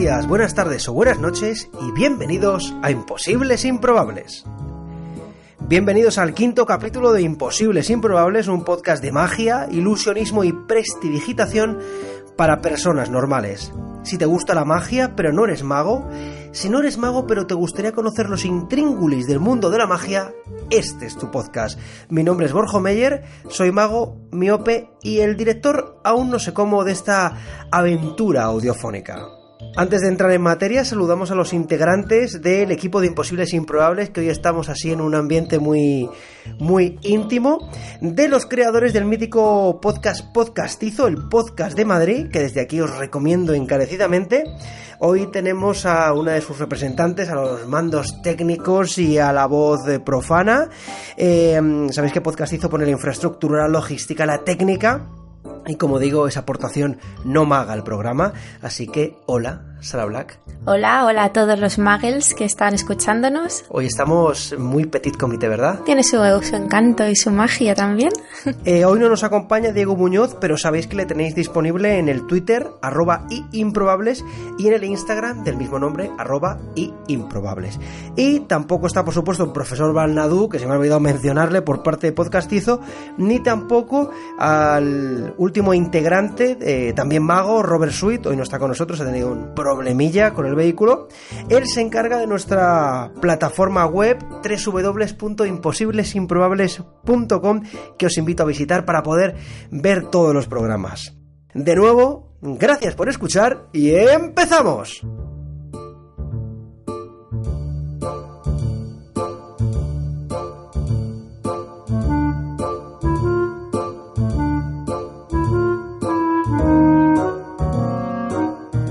días, buenas tardes o buenas noches y bienvenidos a Imposibles Improbables. Bienvenidos al quinto capítulo de Imposibles Improbables, un podcast de magia, ilusionismo y prestidigitación para personas normales. Si te gusta la magia pero no eres mago, si no eres mago pero te gustaría conocer los intríngulis del mundo de la magia, este es tu podcast. Mi nombre es Borja Meyer, soy mago, miope y el director aún no sé cómo de esta aventura audiofónica. Antes de entrar en materia, saludamos a los integrantes del equipo de Imposibles Improbables, que hoy estamos así en un ambiente muy íntimo, de los creadores del mítico podcast Podcastizo, el podcast de Madrid, que desde aquí os recomiendo encarecidamente. Hoy tenemos a una de sus representantes, a los mandos técnicos y a la voz profana. Sabéis que Podcastizo pone la infraestructura, la logística, la técnica y, como digo, esa aportación no maga al programa. Así que, hola, Sara Black. Hola a todos los muggles que están escuchándonos. Hoy estamos muy petit comité, ¿verdad? Tiene su encanto y su magia también. Hoy no nos acompaña Diego Muñoz, pero sabéis que le tenéis disponible en el Twitter, @iimprobables, y en el Instagram del mismo nombre, @iimprobables. Y tampoco está, por supuesto, el profesor Balnadú, que se me ha olvidado mencionarle por parte de Podcastizo, ni tampoco al último integrante, también mago, Robert Sweet. Hoy no está con nosotros, ha tenido un problemilla con el vehículo. Él se encarga de nuestra plataforma web www.imposiblesimprobables.com, que os invito a visitar para poder ver todos los programas. De nuevo, gracias por escuchar y ¡empezamos!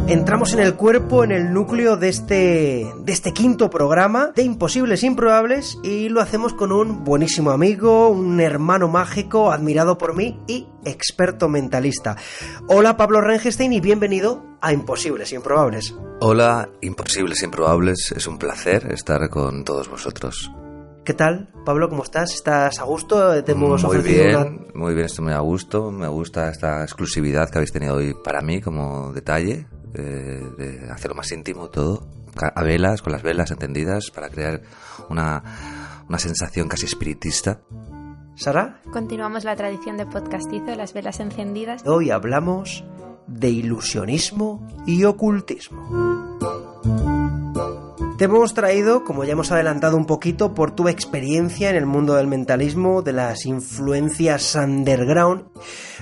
Entramos en el cuerpo, en el núcleo de este quinto programa de Imposibles Improbables, y lo hacemos con un buenísimo amigo, un hermano mágico, admirado por mí y experto mentalista. Hola, Pablo Rengestein, y bienvenido a Imposibles Improbables. Hola, Imposibles Improbables, es un placer estar con todos vosotros. ¿Qué tal, Pablo? ¿Cómo estás? ¿Estás a gusto? Te hemos ofrecido muy bien, estoy muy a gusto. Me gusta esta exclusividad que habéis tenido hoy para mí como detalle, de hacerlo más íntimo todo, a velas, con las velas encendidas, para crear una sensación casi espiritista. ¿Sara? Continuamos la tradición de Podcastizo, las velas encendidas. Hoy hablamos de ilusionismo y ocultismo. Te hemos traído, como ya hemos adelantado un poquito, por tu experiencia en el mundo del mentalismo, de las influencias underground.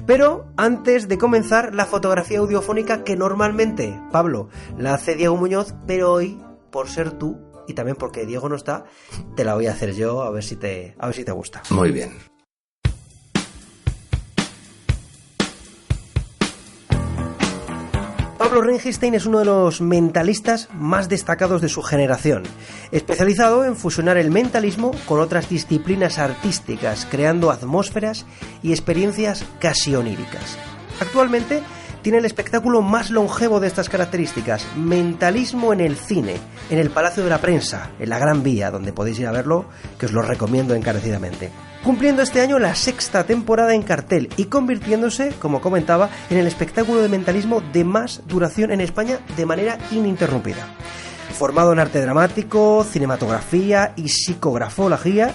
Pero antes de comenzar, la fotografía audiofónica que normalmente, Pablo, la hace Diego Muñoz, pero hoy, por ser tú, y también porque Diego no está, te la voy a hacer yo, a ver si te gusta. Muy bien. Pablo Rengestein es uno de los mentalistas más destacados de su generación, especializado en fusionar el mentalismo con otras disciplinas artísticas, creando atmósferas y experiencias casi oníricas. Actualmente tiene el espectáculo más longevo de estas características, Mentalismo en el Cine, en el Palacio de la Prensa, en la Gran Vía, donde podéis ir a verlo, que os lo recomiendo encarecidamente. Cumpliendo este año la 6ª temporada en cartel y convirtiéndose, como comentaba, en el espectáculo de mentalismo de más duración en España de manera ininterrumpida. Formado en arte dramático, cinematografía y psicografología,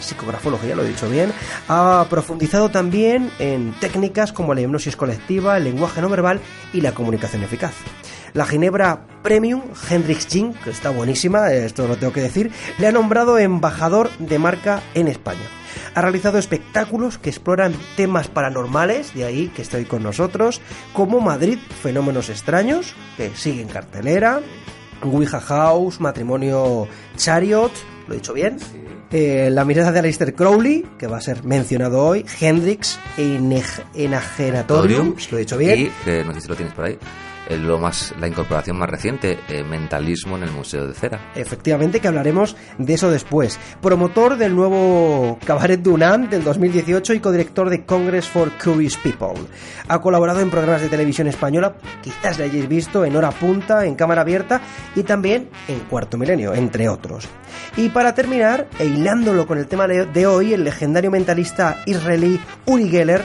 lo he dicho bien, ha profundizado también en técnicas como la hipnosis colectiva, el lenguaje no verbal y la comunicación eficaz. La Ginebra Premium Hendrix Gin, que está buenísima, esto lo tengo que decir, le ha nombrado embajador de marca en España. Ha realizado espectáculos que exploran temas paranormales, de ahí que estoy con nosotros, como Madrid, Fenómenos Extraños, que sigue en cartelera, Ouija House, Matrimonio Chariot, ¿lo he dicho bien? Sí. La mirada de Aleister Crowley, que va a ser mencionado hoy, Hendrix Enagenatorium, ¿lo he dicho bien? Y, no sé si lo tienes por ahí, la incorporación más reciente, mentalismo en el Museo de Cera. Efectivamente, que hablaremos de eso después. Promotor del nuevo Cabaret Dunant del 2018 y codirector de Congress for Curious People. Ha colaborado en programas de televisión española, quizás le hayáis visto, en Hora Punta, en Cámara Abierta y también en Cuarto Milenio, entre otros. Y para terminar, e hilándolo con el tema de hoy, el legendario mentalista israelí Uri Geller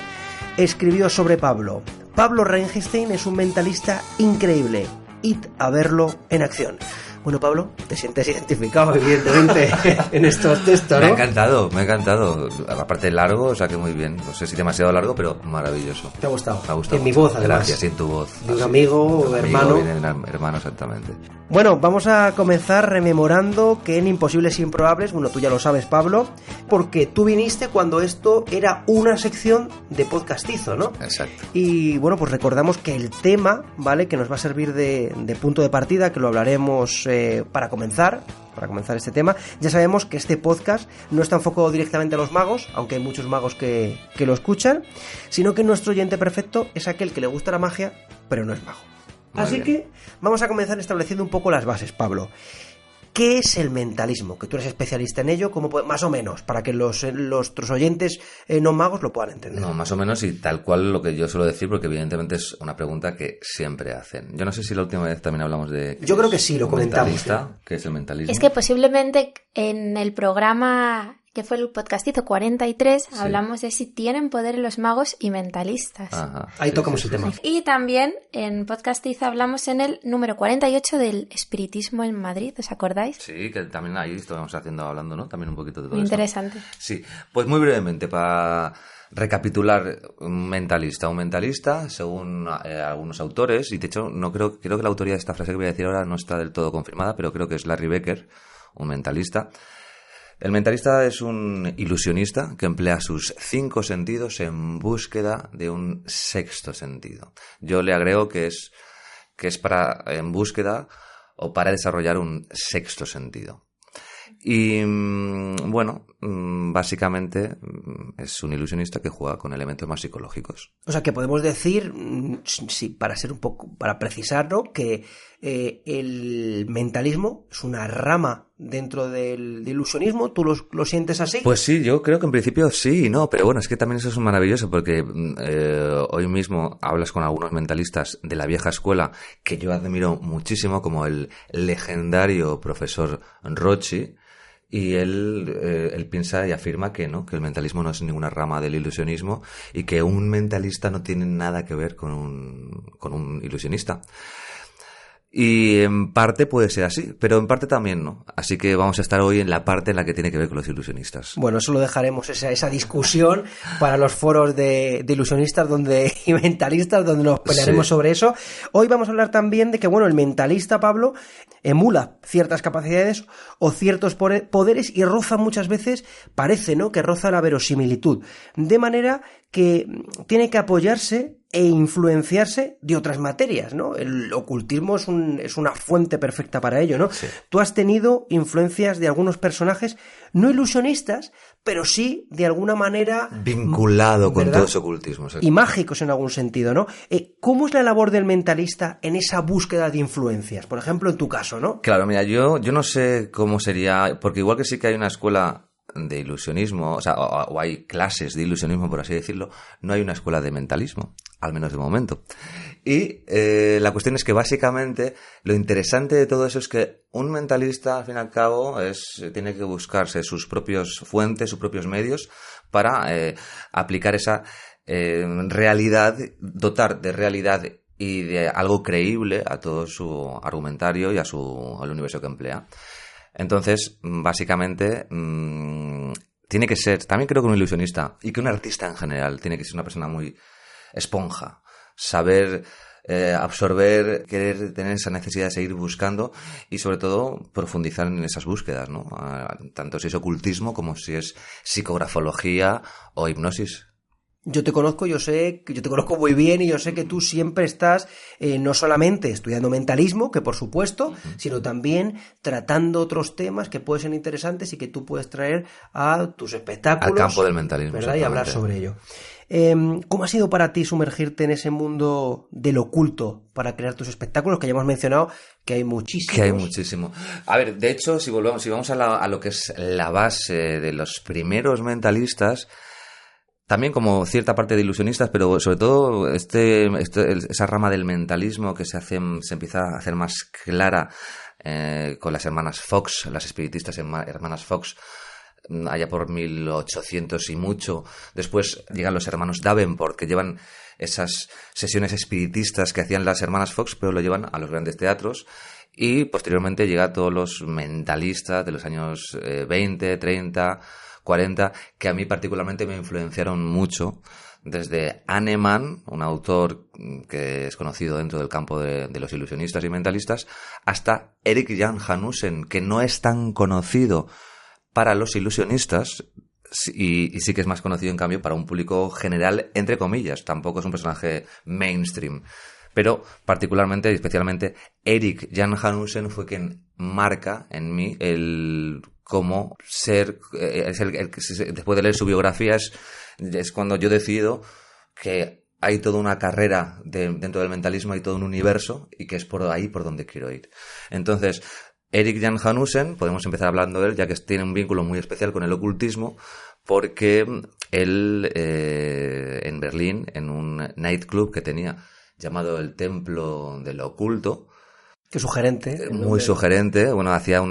escribió sobre Pablo. Pablo Rengestein es un mentalista increíble, id a verlo en acción. Bueno, Pablo, te sientes identificado, evidentemente, en estos textos, ¿no? Me ha encantado. Aparte largo, o sea que muy bien. No sé si demasiado largo, pero maravilloso. ¿Te ha gustado? Me ha gustado. En mi voz, además. Gracias, en tu voz. De un amigo, hermano. Hermano, exactamente. Bueno, vamos a comenzar rememorando que en Imposibles e Improbables, bueno, tú ya lo sabes, Pablo, porque tú viniste cuando esto era una sección de podcastizo, ¿no? Exacto. Y bueno, pues recordamos que el tema, ¿vale?, que nos va a servir de punto de partida, que lo hablaremos para comenzar este tema. Ya sabemos que este podcast no está enfocado directamente a los magos, aunque hay muchos magos que lo escuchan, sino que nuestro oyente perfecto es aquel que le gusta la magia, pero no es mago. Así que vamos a comenzar estableciendo un poco las bases, Pablo. ¿Qué es el mentalismo? Que tú eres especialista en ello, más o menos, para que nuestros oyentes no magos lo puedan entender. No, más o menos y tal cual lo que yo suelo decir, porque evidentemente es una pregunta que siempre hacen. Yo no sé si la última vez también hablamos de... Yo creo que sí, lo comentamos. ¿Qué es el mentalismo? Es que posiblemente en el programa que fue el podcastizo 43, sí, hablamos de si tienen poder los magos y mentalistas. Ajá, ahí tocamos el tema. Y también en podcastizo hablamos en el número 48 del espiritismo en Madrid, ¿os acordáis? Sí, que también ahí estuvimos hablando, ¿no? También un poquito de todo muy interesante. Eso. Sí, pues muy brevemente, para recapitular, un mentalista, según algunos autores, y de hecho creo que la autoría de esta frase que voy a decir ahora no está del todo confirmada, pero creo que es Larry Becker, un mentalista. El mentalista es un ilusionista que emplea sus 5 sentidos en búsqueda de un sexto sentido. Yo le agrego que es en búsqueda o para desarrollar un sexto sentido. Y bueno, básicamente es un ilusionista que juega con elementos más psicológicos. O sea que podemos decir, sí, para precisarlo, que el mentalismo es una rama dentro del ilusionismo. ¿Tú lo sientes así? Pues sí, yo creo que en principio sí y no, pero bueno, es que también eso es maravilloso porque hoy mismo hablas con algunos mentalistas de la vieja escuela que yo admiro muchísimo, como el legendario profesor Rothschild. Y él piensa y afirma que no, que el mentalismo no es ninguna rama del ilusionismo y que un mentalista no tiene nada que ver con un ilusionista. Y en parte puede ser así, pero en parte también no. Así que vamos a estar hoy en la parte en la que tiene que ver con los ilusionistas. Bueno, eso lo dejaremos, esa discusión para los foros de ilusionistas y mentalistas, donde nos pelearemos sobre eso. Hoy vamos a hablar también de que, bueno, el mentalista, Pablo, emula ciertas capacidades o ciertos poderes y roza muchas veces, parece, ¿no?, que roza la verosimilitud. De manera que tiene que apoyarse e influenciarse de otras materias, ¿no? El ocultismo es una fuente perfecta para ello, ¿no? Sí. Tú has tenido influencias de algunos personajes no ilusionistas, pero sí de alguna manera vinculado con ¿verdad?, todo ese ocultismo. ¿Sí? Y mágicos en algún sentido, ¿no? ¿Cómo es la labor del mentalista en esa búsqueda de influencias? Por ejemplo, en tu caso, ¿no? Claro, mira, yo no sé cómo sería, porque igual que sí que hay una escuela de ilusionismo, o sea, o hay clases de ilusionismo, por así decirlo, no hay una escuela de mentalismo, al menos de momento. Y la cuestión es que básicamente lo interesante de todo eso es que un mentalista, al fin y al cabo, tiene que buscarse sus propios fuentes, sus propios medios para aplicar esa realidad, dotar de realidad y de algo creíble a todo su argumentario y al universo que emplea. Entonces, básicamente, tiene que ser, también creo que un ilusionista y que un artista en general tiene que ser una persona muy esponja, saber absorber, querer tener esa necesidad de seguir buscando y sobre todo profundizar en esas búsquedas, ¿no? Tanto si es ocultismo como si es psicografología o hipnosis. Yo te conozco muy bien y yo sé que tú siempre estás no solamente estudiando mentalismo, que por supuesto, sino también tratando otros temas que pueden ser interesantes y que tú puedes traer a tus espectáculos. Al campo del mentalismo. ¿Verdad? Y hablar sobre ello. ¿Cómo ha sido para ti sumergirte en ese mundo del oculto para crear tus espectáculos? Que ya hemos mencionado que hay muchísimos. Que hay muchísimo. A ver, de hecho, si vamos a lo que es la base de los primeros mentalistas, también como cierta parte de ilusionistas, pero sobre todo esa rama del mentalismo que se empieza a hacer más clara con las hermanas Fox, las espiritistas hermanas Fox, allá por 1800 y mucho. Después llegan los hermanos Davenport, que llevan esas sesiones espiritistas que hacían las hermanas Fox, pero lo llevan a los grandes teatros. Y posteriormente llega todos los mentalistas de los años 20, 30, 40, que a mí particularmente me influenciaron mucho. Desde Hahnemann, un autor que es conocido dentro del campo de los ilusionistas y mentalistas, hasta Erik Jan Hanussen, que no es tan conocido para los ilusionistas y sí que es más conocido en cambio para un público general, entre comillas. Tampoco es un personaje mainstream. Pero particularmente y especialmente Erik Jan Hanussen fue quien marca en mí el cómo ser, después de leer su biografía es cuando yo decido que hay toda una carrera dentro del mentalismo, hay todo un universo y que es por ahí por donde quiero ir. Entonces, Erik Jan Hanussen, podemos empezar hablando de él, ya que tiene un vínculo muy especial con el ocultismo, porque él en Berlín, en un nightclub que tenía llamado el Templo del Oculto. Qué sugerente. Muy sugerente. Bueno, hacía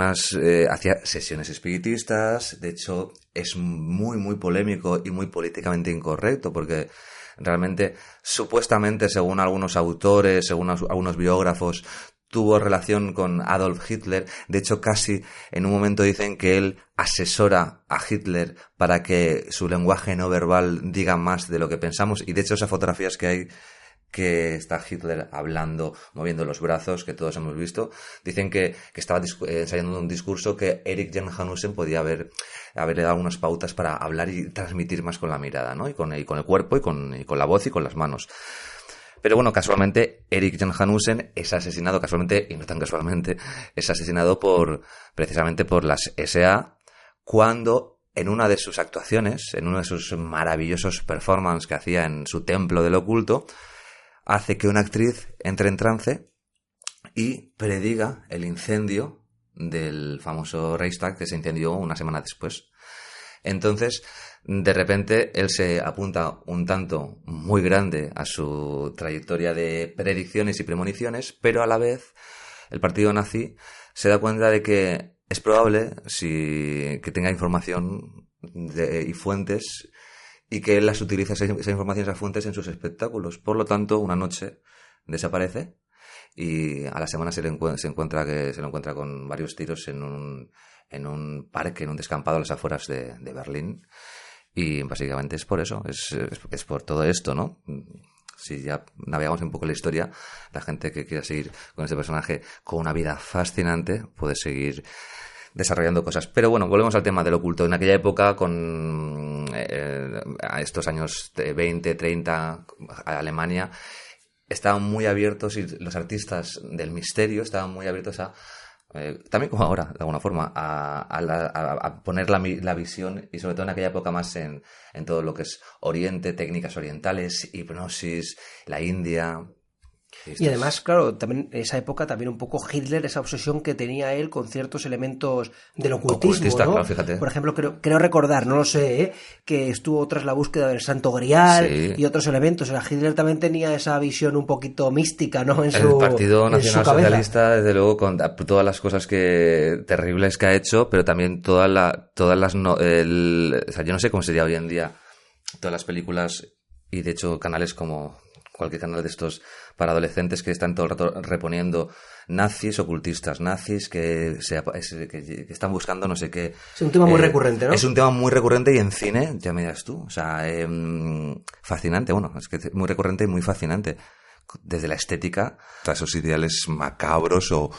sesiones espiritistas. De hecho, es muy, muy polémico y muy políticamente incorrecto porque realmente, supuestamente, según algunos autores, según algunos biógrafos, tuvo relación con Adolf Hitler. De hecho, casi en un momento dicen que él asesora a Hitler para que su lenguaje no verbal diga más de lo que pensamos. Y de hecho, esas fotografías que hay, que está Hitler hablando, moviendo los brazos, que todos hemos visto, dicen que estaba ensayando un discurso que Erik Jan Hanussen podía haberle dado unas pautas para hablar y transmitir más con la mirada, ¿no? Y con el cuerpo, y con la voz y con las manos. Pero bueno, casualmente, Erik Jan Hanussen es asesinado, casualmente, y no tan casualmente, es asesinado precisamente por las SA, cuando en una de sus actuaciones, en uno de sus maravillosos performances que hacía en su templo del oculto, hace que una actriz entre en trance y prediga el incendio del famoso Reichstag, que se incendió una semana después. Entonces, de repente, él se apunta un tanto muy grande a su trayectoria de predicciones y premoniciones, pero a la vez el partido nazi se da cuenta de que es probable que tenga información y fuentes, y que él las utiliza, esa información, esas fuentes, en sus espectáculos. Por lo tanto, una noche desaparece y a la semana se lo encuentra con varios tiros en un parque, en un descampado a las afueras de Berlín. Y básicamente es por eso, es por todo esto, ¿no? Si ya navegamos un poco la historia, la gente que quiera seguir con este personaje con una vida fascinante puede seguir desarrollando cosas. Pero bueno, volvemos al tema del oculto. En aquella época, con a estos años 20, 30, Alemania, estaban muy abiertos, y los artistas del misterio estaban muy abiertos a, también como ahora, de alguna forma, a poner la visión, y sobre todo en aquella época más en todo lo que es Oriente, técnicas orientales, hipnosis, la India. Y además, claro, también en esa época también un poco Hitler, esa obsesión que tenía él con ciertos elementos del ocultismo, ¿no? Claro, fíjate. Por ejemplo, creo recordar, no lo sé, que estuvo tras la búsqueda del Santo Grial, sí, y otros elementos. O sea, Hitler también tenía esa visión un poquito mística, ¿no? El Partido Nacional Socialista, desde luego, con todas las cosas terribles que ha hecho, pero también o sea, yo no sé cómo sería hoy en día todas las películas, y de hecho canales como cualquier canal de estos para adolescentes que están todo el rato reponiendo nazis, ocultistas, nazis que están buscando no sé qué. Es un tema muy recurrente, ¿no? Es un tema muy recurrente, y en cine, ya me dirás tú, o sea, fascinante, bueno, es que es muy recurrente y muy fascinante. Desde la estética, esos ideales macabros o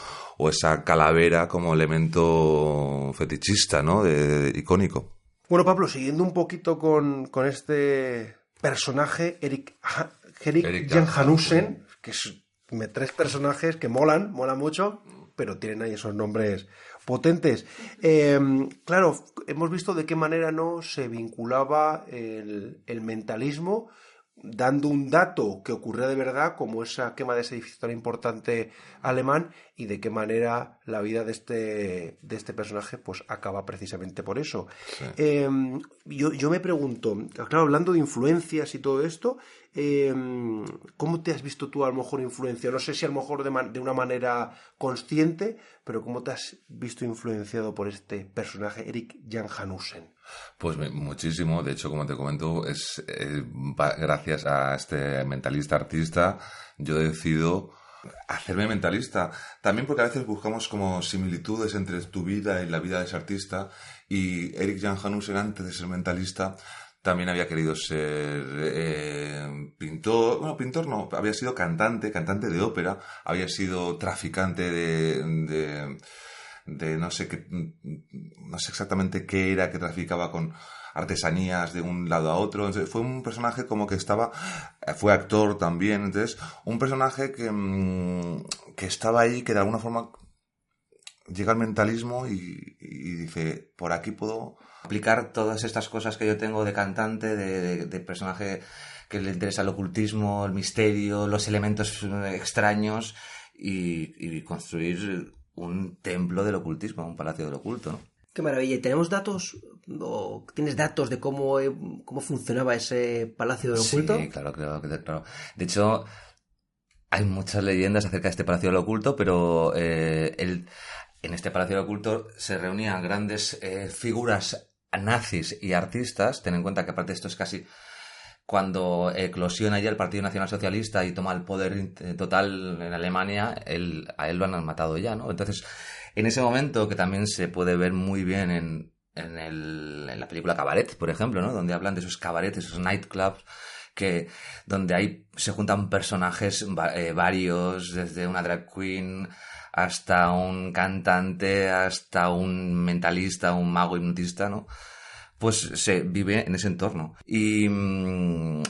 esa calavera como elemento fetichista, ¿no? Icónico. Bueno, Pablo, siguiendo un poquito con este personaje, Erik Jan Hanussen, que es tres personajes que molan mucho, pero tienen ahí esos nombres potentes. Claro, hemos visto de qué manera no se vinculaba el mentalismo, dando un dato que ocurría de verdad, como esa quema de ese edificio tan importante alemán, y de qué manera la vida de este personaje pues acaba precisamente por eso. Sí. Yo me pregunto, claro, hablando de influencias y todo esto, ¿cómo te has visto tú a lo mejor influenciado? No sé si a lo mejor de una manera consciente, pero ¿cómo te has visto influenciado por este personaje, Erik Jan Hanussen? Pues muchísimo. De hecho, como te comento, es gracias a este mentalista artista, yo decido hacerme mentalista. También porque a veces buscamos como similitudes entre tu vida y la vida de ese artista. Y Erik Jan Hanussen, antes de ser mentalista, también había querido ser pintor. Bueno, pintor no, había sido cantante de ópera, había sido traficante de no sé exactamente qué era, que traficaba con artesanías de un lado a otro. Entonces, fue un personaje como que fue actor también. Entonces, un personaje que estaba ahí, que de alguna forma llega al mentalismo y dice, por aquí puedo aplicar todas estas cosas que yo tengo de cantante, de personaje que le interesa el ocultismo, el misterio, los elementos extraños, y construir un templo del ocultismo, un palacio del oculto, ¿no? Qué maravilla. ¿Y tenemos datos, o tienes datos de cómo funcionaba ese palacio del oculto? Sí, claro. De hecho, hay muchas leyendas acerca de este palacio del oculto, pero en este palacio del oculto se reunían grandes figuras nazis y artistas. Ten en cuenta que aparte de esto es casi cuando eclosiona ya el Partido Nacional Socialista y toma el poder total en Alemania, a él lo han matado ya, ¿no? Entonces, en ese momento, que también se puede ver muy bien en la película Cabaret, por ejemplo, ¿no? Donde hablan de esos cabarets, esos nightclubs, donde ahí se juntan personajes varios, desde una drag queen hasta un cantante, hasta un mentalista, un mago hipnotista, ¿no? Pues se vive en ese entorno. Y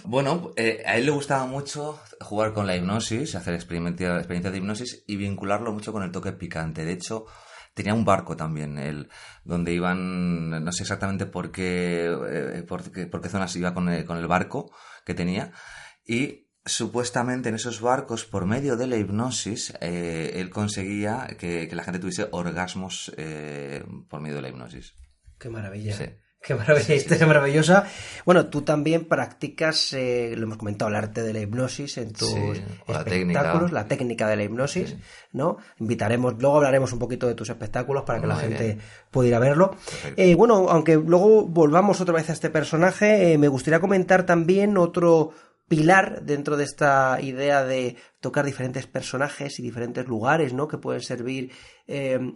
bueno, a él le gustaba mucho jugar con la hipnosis, hacer experiencias de hipnosis y vincularlo mucho con el toque picante. De hecho, tenía un barco también, donde iban, no sé exactamente por qué zonas iba con el barco que tenía, y supuestamente en esos barcos, por medio de la hipnosis, él conseguía que la gente tuviese orgasmos por medio de la hipnosis. ¡Qué maravilla! Sí. ¡Qué maravilla! Historia maravillosa. Bueno, tú también practicas, lo hemos comentado, el arte de la hipnosis en tus espectáculos, la técnica de la hipnosis, sí, ¿no? Luego hablaremos un poquito de tus espectáculos para que la gente pueda ir a verlo. Bueno, aunque luego volvamos otra vez a este personaje, me gustaría comentar también otro pilar dentro de esta idea de tocar diferentes personajes y diferentes lugares, ¿no? Que pueden servir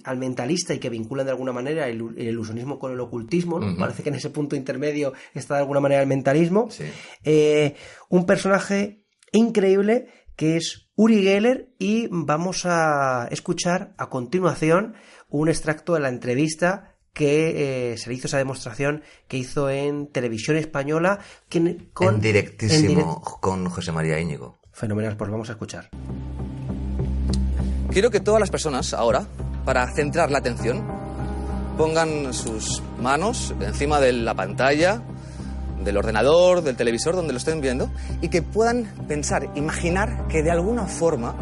al mentalista y que vinculan de alguna manera el ilusionismo con el ocultismo, ¿no? Uh-huh. Parece que en ese punto intermedio está de alguna manera el mentalismo. Sí. Un personaje increíble que es Uri Geller, y vamos a escuchar a continuación un extracto de la entrevista que se le hizo, esa demostración que hizo en Televisión Española en directísimo con José María Íñigo. Fenomenal, pues vamos a escuchar. Quiero que todas las personas ahora, para centrar la atención, pongan sus manos encima de la pantalla, del ordenador, del televisor, donde lo estén viendo, y que puedan pensar, imaginar que de alguna forma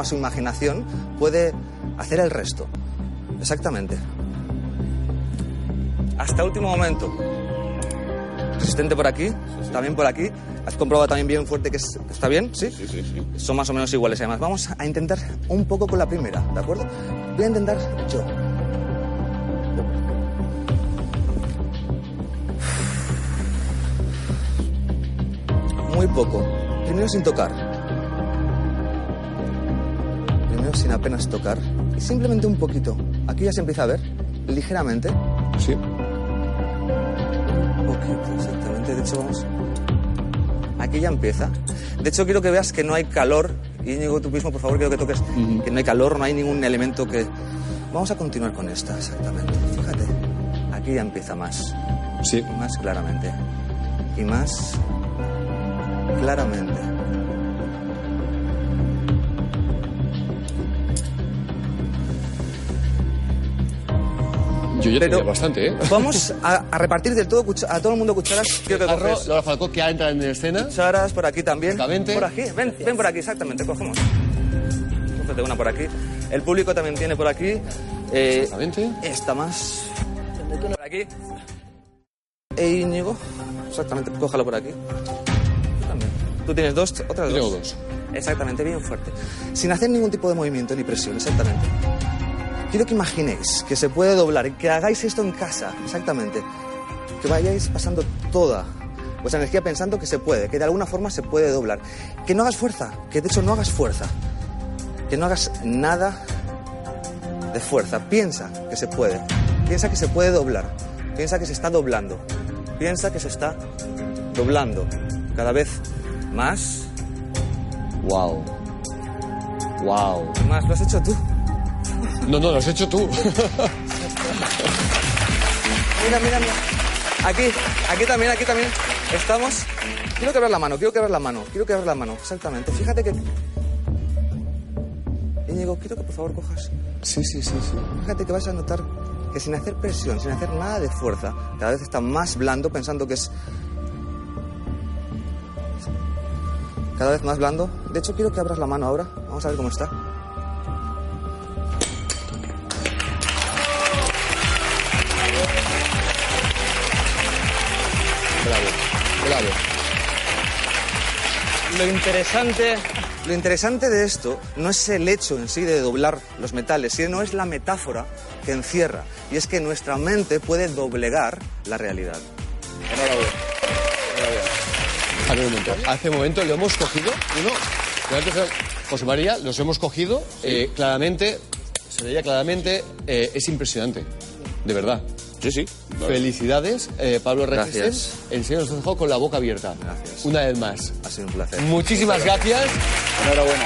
su imaginación puede hacer el resto. Exactamente. Hasta último momento. Resistente por aquí, también por aquí. ¿Has comprobado también bien fuerte que está bien? ¿Sí? Sí. Son más o menos iguales, además. Vamos a intentar un poco con la primera, ¿de acuerdo? Voy a intentar yo. Muy poco. Primero sin tocar. Primero sin apenas tocar. Y simplemente un poquito. Aquí ya se empieza a ver, ligeramente. Sí. Poquito, exactamente. De hecho, vamos... Aquí ya empieza. De hecho, quiero que veas que no hay calor. Íñigo, tú mismo, por favor, quiero que toques que no hay calor, no hay ningún elemento que... Vamos a continuar con esta, exactamente. Fíjate. Aquí ya empieza más. Sí. Más claramente. Y más claramente. Yo ya tenía bastante, ¿eh? Vamos a repartir del todo a todo el mundo cucharas. Quiero que coges Laura Falcó, que entra en escena. cucharas por aquí también. Exactamente. Por aquí. Ven por aquí, exactamente. Cogemos. Cógete una por aquí. El público también tiene por aquí. Exactamente. Esta más. Por aquí. Íñigo. Exactamente. Cójalo por aquí. Tú también. Tú tienes dos, otras Yo tengo dos. dos. Exactamente, bien fuerte. Sin hacer ningún tipo de movimiento ni presión, exactamente. Quiero que imaginéis que se puede doblar y que hagáis esto en casa, exactamente. Que vayáis pasando toda vuestra energía pensando que se puede, que de alguna forma se puede doblar. Que no hagas fuerza, que de hecho no hagas fuerza. Que no hagas nada de fuerza. Piensa que se puede. Piensa que se puede doblar. Piensa que se está doblando. Piensa que se está doblando. Cada vez más. Wow. Wow. Más. ¿Lo has hecho tú? No, lo has hecho tú. Mira. Aquí también. Estamos. Quiero que abras la mano. Exactamente. Fíjate que... Íñigo, quiero que por favor cojas. Sí. Fíjate que vas a notar que sin hacer presión, sin hacer nada de fuerza, cada vez está más blando, pensando que es... Cada vez más blando. De hecho, quiero que abras la mano ahora. Vamos a ver cómo está. Bravo. Lo interesante de esto no es el hecho en sí de doblar los metales, sino es la metáfora que encierra. Y es que nuestra mente puede doblegar la realidad. Enhorabuena. A ver un momento. Hace un momento lo hemos cogido. José María, los hemos cogido. Claramente, se veía claramente. Es impresionante. De verdad. Sí. Felicidades, Pablo Registen. Gracias. El señor nos dejó con la boca abierta. Gracias. Una vez más. Ha sido un placer. Muchísimas gracias. Enhorabuena.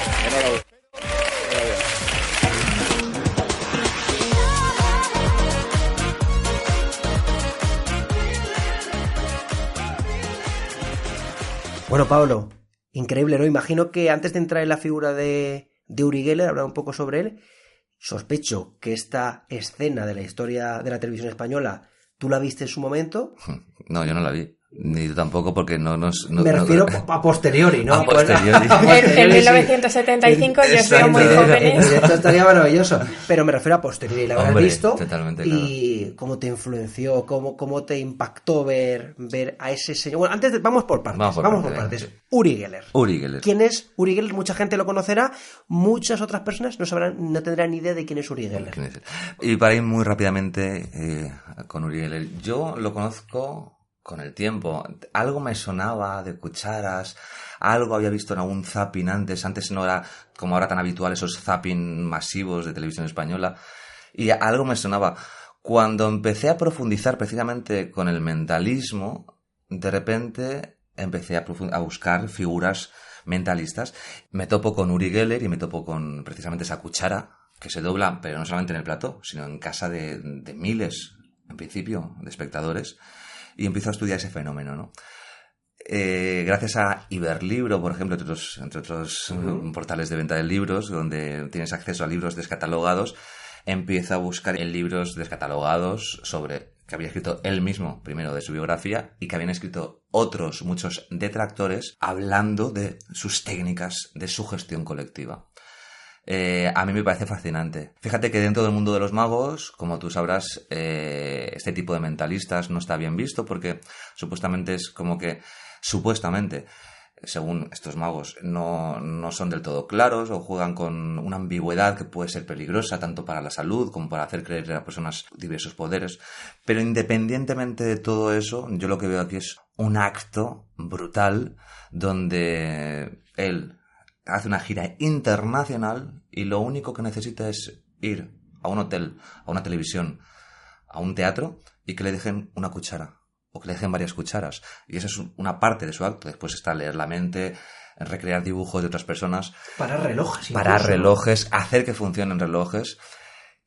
Bueno, Pablo, increíble, ¿no? Imagino que antes de entrar en la figura de Uri Geller, hablar un poco sobre él, sospecho que esta escena de la historia de la televisión española, ¿tú la viste en su momento? No, yo no la vi. Ni tú tampoco, porque no nos... Me refiero a posteriori, ¿no? A posteriori. En 1975 yo soy muy jóvenes. Esto estaría maravilloso. Pero me refiero a posteriori. La habrás Hombre, visto. totalmente, Y cómo te influenció, cómo te impactó ver a ese señor. Bueno, antes vamos por partes. Vamos por partes. Uri Geller. Uri Geller. ¿Quién es Uri Geller? Mucha gente lo conocerá. Muchas otras personas no tendrán ni idea de quién es Uri Geller. Y para ir muy rápidamente con Uri Geller. Yo lo conozco con el tiempo. Algo me sonaba de cucharas, algo había visto en algún zapping antes no era como ahora tan habitual esos zapping masivos de televisión española, y algo me sonaba. Cuando empecé a profundizar precisamente con el mentalismo, de repente empecé a buscar figuras mentalistas. Me topo con Uri Geller y me topo con precisamente esa cuchara que se dobla, pero no solamente en el plató, sino en casa de miles, en principio, de espectadores. Y empiezo a estudiar ese fenómeno, ¿no? Gracias a Iberlibro, por ejemplo, entre otros portales de venta de libros, donde tienes acceso a libros descatalogados, empiezo a buscar en libros descatalogados sobre que había escrito él mismo, primero de su biografía, y que habían escrito muchos detractores, hablando de sus técnicas de sugestión colectiva. A mí me parece fascinante. Fíjate que dentro del mundo de los magos, como tú sabrás, este tipo de mentalistas no está bien visto porque supuestamente es como que, según estos magos, no son del todo claros o juegan con una ambigüedad que puede ser peligrosa tanto para la salud como para hacer creer a personas diversos poderes. Pero independientemente de todo eso, yo lo que veo aquí es un acto brutal donde él hace una gira internacional y lo único que necesita es ir a un hotel, a una televisión, a un teatro y que le dejen una cuchara o que le dejen varias cucharas. Y esa es una parte de su acto. Después está leer la mente, recrear dibujos de otras personas. Parar relojes. Parar relojes, hacer que funcionen relojes.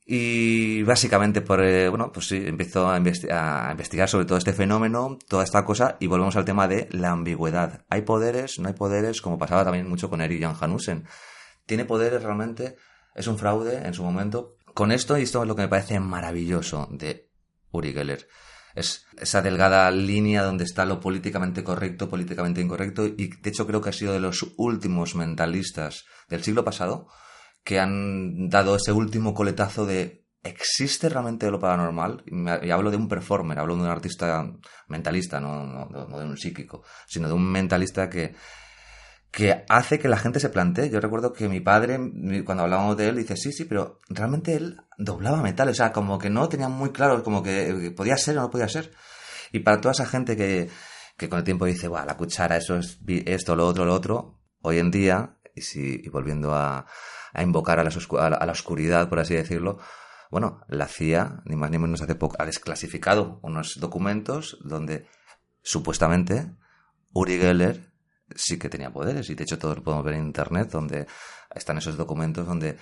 Y básicamente, empiezo a investigar sobre todo este fenómeno, toda esta cosa, y volvemos al tema de la ambigüedad. ¿Hay poderes? ¿No hay poderes? Como pasaba también mucho con Erik Jan Hanussen. ¿Tiene poderes realmente? ¿Es un fraude en su momento? Con esto, y esto es lo que me parece maravilloso de Uri Geller, es esa delgada línea donde está lo políticamente correcto, políticamente incorrecto, y de hecho creo que ha sido de los últimos mentalistas del siglo pasado que han dado ese último coletazo de ¿existe realmente lo paranormal? Y hablo de un performer, hablo de un artista mentalista, no de un psíquico, sino de un mentalista que que hace que la gente se plantee. Yo recuerdo que mi padre, cuando hablábamos de él, dice, sí, pero realmente él doblaba metal, o sea, como que no tenía muy claro, como que podía ser o no podía ser. Y para toda esa gente que con el tiempo dice, la cuchara, eso es esto, lo otro, hoy en día, y volviendo a invocar a la oscuridad, por así decirlo, bueno, la CIA, ni más ni menos hace poco, ha desclasificado unos documentos donde supuestamente Uri Geller sí que tenía poderes, y de hecho todos lo podemos ver en internet, donde están esos documentos donde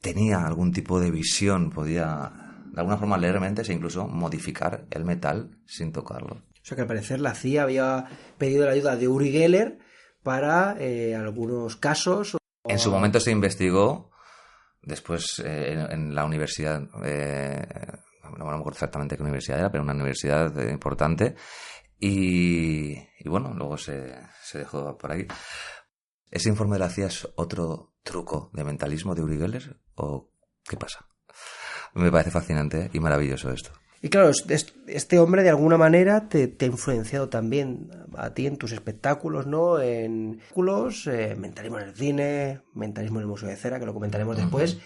tenía algún tipo de visión, podía de alguna forma leer mentes e incluso modificar el metal sin tocarlo. O sea que al parecer la CIA había pedido la ayuda de Uri Geller para algunos casos. En su momento se investigó, después en la universidad, no me acuerdo exactamente qué universidad era, pero una universidad importante, y bueno, luego se dejó por ahí. ¿Ese informe de la CIA es otro truco de mentalismo de Uri Geller o qué pasa? Me parece fascinante y maravilloso esto. Y claro, este hombre de alguna manera te ha influenciado también a ti en tus espectáculos, ¿no? En espectáculos, mentalismo en el cine, mentalismo en el Museo de Cera, que lo comentaremos después.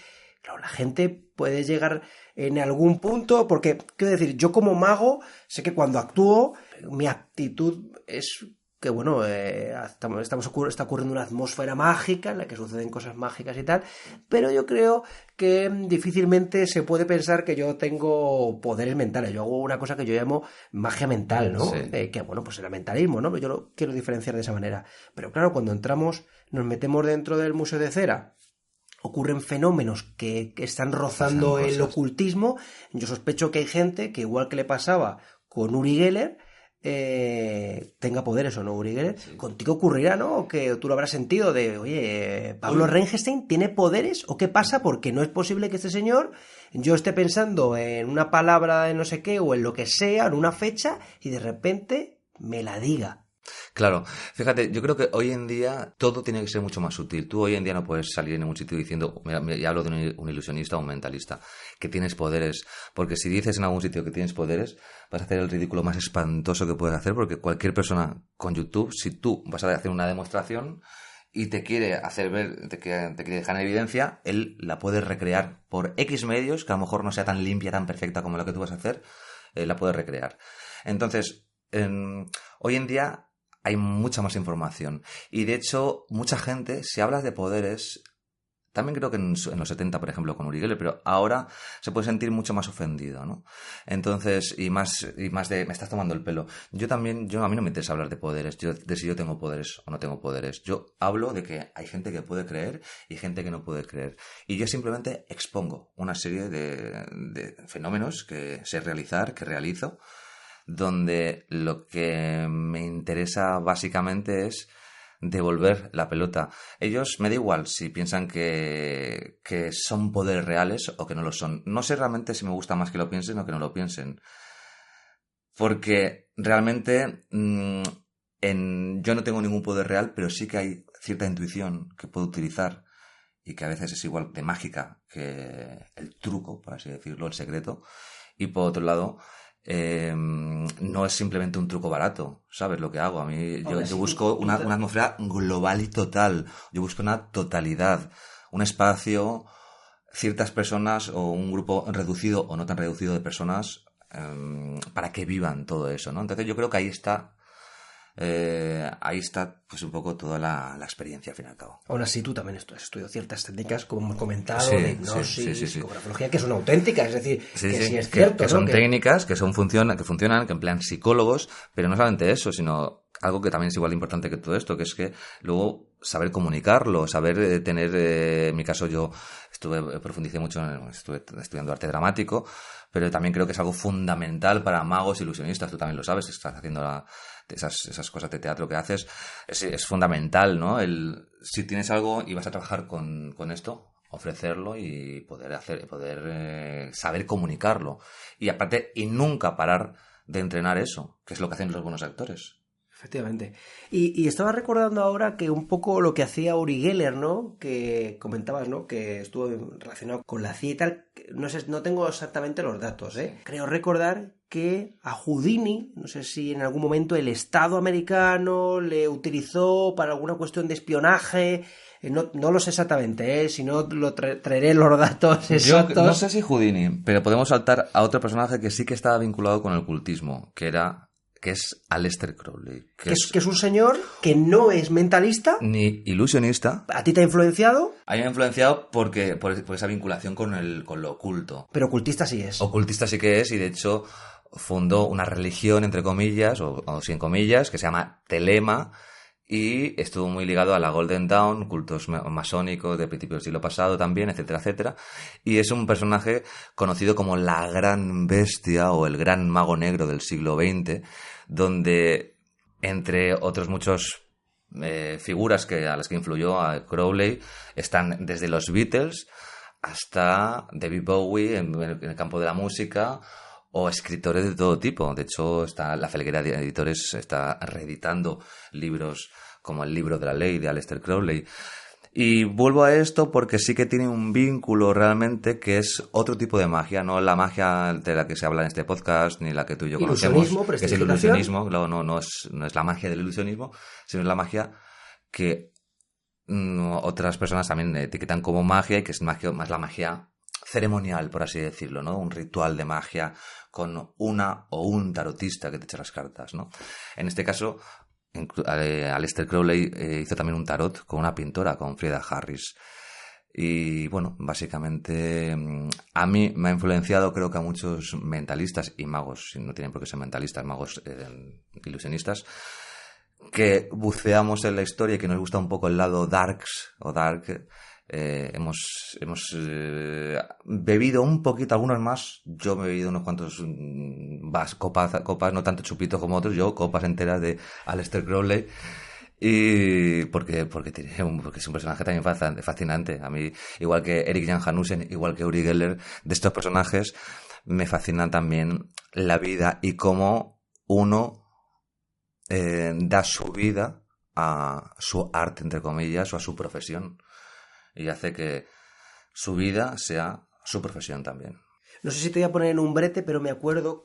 Claro, la gente puede llegar en algún punto, porque, quiero decir, yo como mago sé que cuando actúo, mi actitud es que, bueno, está ocurriendo una atmósfera mágica en la que suceden cosas mágicas y tal, pero yo creo que difícilmente se puede pensar que yo tengo poderes mentales. Yo hago una cosa que yo llamo magia mental, ¿no? Sí. Que, bueno, pues era mentalismo, ¿no? Pero yo lo quiero diferenciar de esa manera. Pero claro, cuando nos metemos dentro del Museo de Cera, ocurren fenómenos que están rozando el ocultismo. Yo sospecho que hay gente que, igual que le pasaba con Uri Geller, tenga poderes o no, Uri Geller. Sí. Contigo ocurrirá, ¿no? O que tú lo habrás sentido de, oye, Pablo Reinstein tiene poderes, ¿o qué pasa? Porque no es posible que este señor, yo esté pensando en una palabra de no sé qué o en lo que sea, en una fecha, y de repente me la diga. Claro, fíjate, yo creo que hoy en día todo tiene que ser mucho más sutil. Tú hoy en día no puedes salir en ningún sitio diciendo, ya hablo de un ilusionista o un mentalista, que tienes poderes, porque si dices en algún sitio que tienes poderes, vas a hacer el ridículo más espantoso que puedes hacer, porque cualquier persona con YouTube, si tú vas a hacer una demostración y te quiere hacer ver, te quiere dejar en evidencia, él la puede recrear por X medios, que a lo mejor no sea tan limpia, tan perfecta como lo que tú vas a hacer, la puede recrear. Entonces, hoy en día hay mucha más información. Y de hecho, mucha gente, si hablas de poderes, también creo que en los 70, por ejemplo, con Uri Geller, pero ahora se puede sentir mucho más ofendido, ¿no? Entonces, y más de, me estás tomando el pelo. A mí no me interesa hablar de poderes, de si yo tengo poderes o no tengo poderes. Yo hablo de que hay gente que puede creer y gente que no puede creer. Y yo simplemente expongo una serie de fenómenos que sé realizar, que realizo, donde lo que me interesa básicamente es devolver la pelota. Ellos me da igual si piensan que son poderes reales o que no lo son. No sé realmente si me gusta más que lo piensen o que no lo piensen. Porque realmente yo no tengo ningún poder real, pero sí que hay cierta intuición que puedo utilizar y que a veces es igual de mágica que el truco, por así decirlo, el secreto. Y por otro lado, no es simplemente un truco barato, ¿sabes lo que hago? A mí yo busco una atmósfera global y total. Yo busco una totalidad, un espacio, ciertas personas o un grupo reducido o no tan reducido de personas para que vivan todo eso, ¿no? Entonces yo creo que ahí está pues un poco toda la experiencia al fin y al cabo. Aún así tú también has estudiado ciertas técnicas, como hemos comentado, de hipnosis, psicografología, que son auténticas, es decir, sí es cierto, que son técnicas que funcionan, que emplean psicólogos, pero no solamente eso, sino algo que también es igual de importante que todo esto, que es que luego saber comunicarlo, saber tener, en mi caso yo profundicé mucho, estuve estudiando arte dramático, pero también creo que es algo fundamental para magos, ilusionistas, tú también lo sabes, estás haciendo esas cosas de teatro que haces, es fundamental, ¿no? Si tienes algo y vas a trabajar con esto, ofrecerlo y poder saber comunicarlo. Y aparte, y nunca parar de entrenar eso, que es lo que hacen los buenos actores. Efectivamente. Y estaba recordando ahora que un poco lo que hacía Uri Geller, ¿no? Que comentabas, ¿no? Que estuvo relacionado con la CIA y tal. No sé, no tengo exactamente los datos, ¿eh? Creo recordar que a Houdini, no sé si en algún momento el Estado americano le utilizó para alguna cuestión de espionaje. No lo sé exactamente, si no lo traeré los datos exactos. Yo no sé si Houdini, pero podemos saltar a otro personaje que sí que estaba vinculado con el cultismo, que es Aleister Crowley. Que es un señor que no es mentalista. Ni ilusionista. ¿A ti te ha influenciado? A mí me ha influenciado por esa vinculación con lo oculto. Pero ocultista sí es. Ocultista sí que es, y de hecho fundó una religión, entre comillas, o sin comillas, que se llama Telema, y estuvo muy ligado a la Golden Dawn, cultos masónicos de principios del siglo pasado también, etcétera, etcétera. Y es un personaje conocido como la gran bestia o el gran mago negro del siglo XX, donde, entre otros muchos figuras a las que influyó a Crowley, están desde los Beatles hasta David Bowie en el campo de la música, o escritores de todo tipo. De hecho, la Felguera de Editores está reeditando libros como El libro de la ley de Aleister Crowley. Y vuelvo a esto porque sí que tiene un vínculo realmente que es otro tipo de magia, no la magia de la que se habla en este podcast, ni la que tú y yo conocemos, que es el ilusionismo. No es la magia del ilusionismo, sino es la magia que otras personas también etiquetan como magia, y que es más la magia ceremonial, por así decirlo, ¿no? Un ritual de magia con una o un tarotista que te echa las cartas, ¿no? En este caso, Aleister Crowley hizo también un tarot con una pintora, con Frieda Harris. Y bueno, básicamente a mí me ha influenciado, creo que a muchos mentalistas y magos, no tienen por qué ser mentalistas, magos ilusionistas, que buceamos en la historia y que nos gusta un poco el lado dark. Hemos bebido un poquito, algunos más. Yo me he bebido unos cuantos copas, no tanto chupitos como otros, yo copas enteras de Aleister Crowley. Y porque es un personaje también fascinante. A mí, igual que Erik Jan Hanussen, igual que Uri Geller, de estos personajes me fascinan también la vida y cómo uno da su vida a su arte, entre comillas, o a su profesión, y hace que su vida sea su profesión también. No sé si te voy a poner en un brete, pero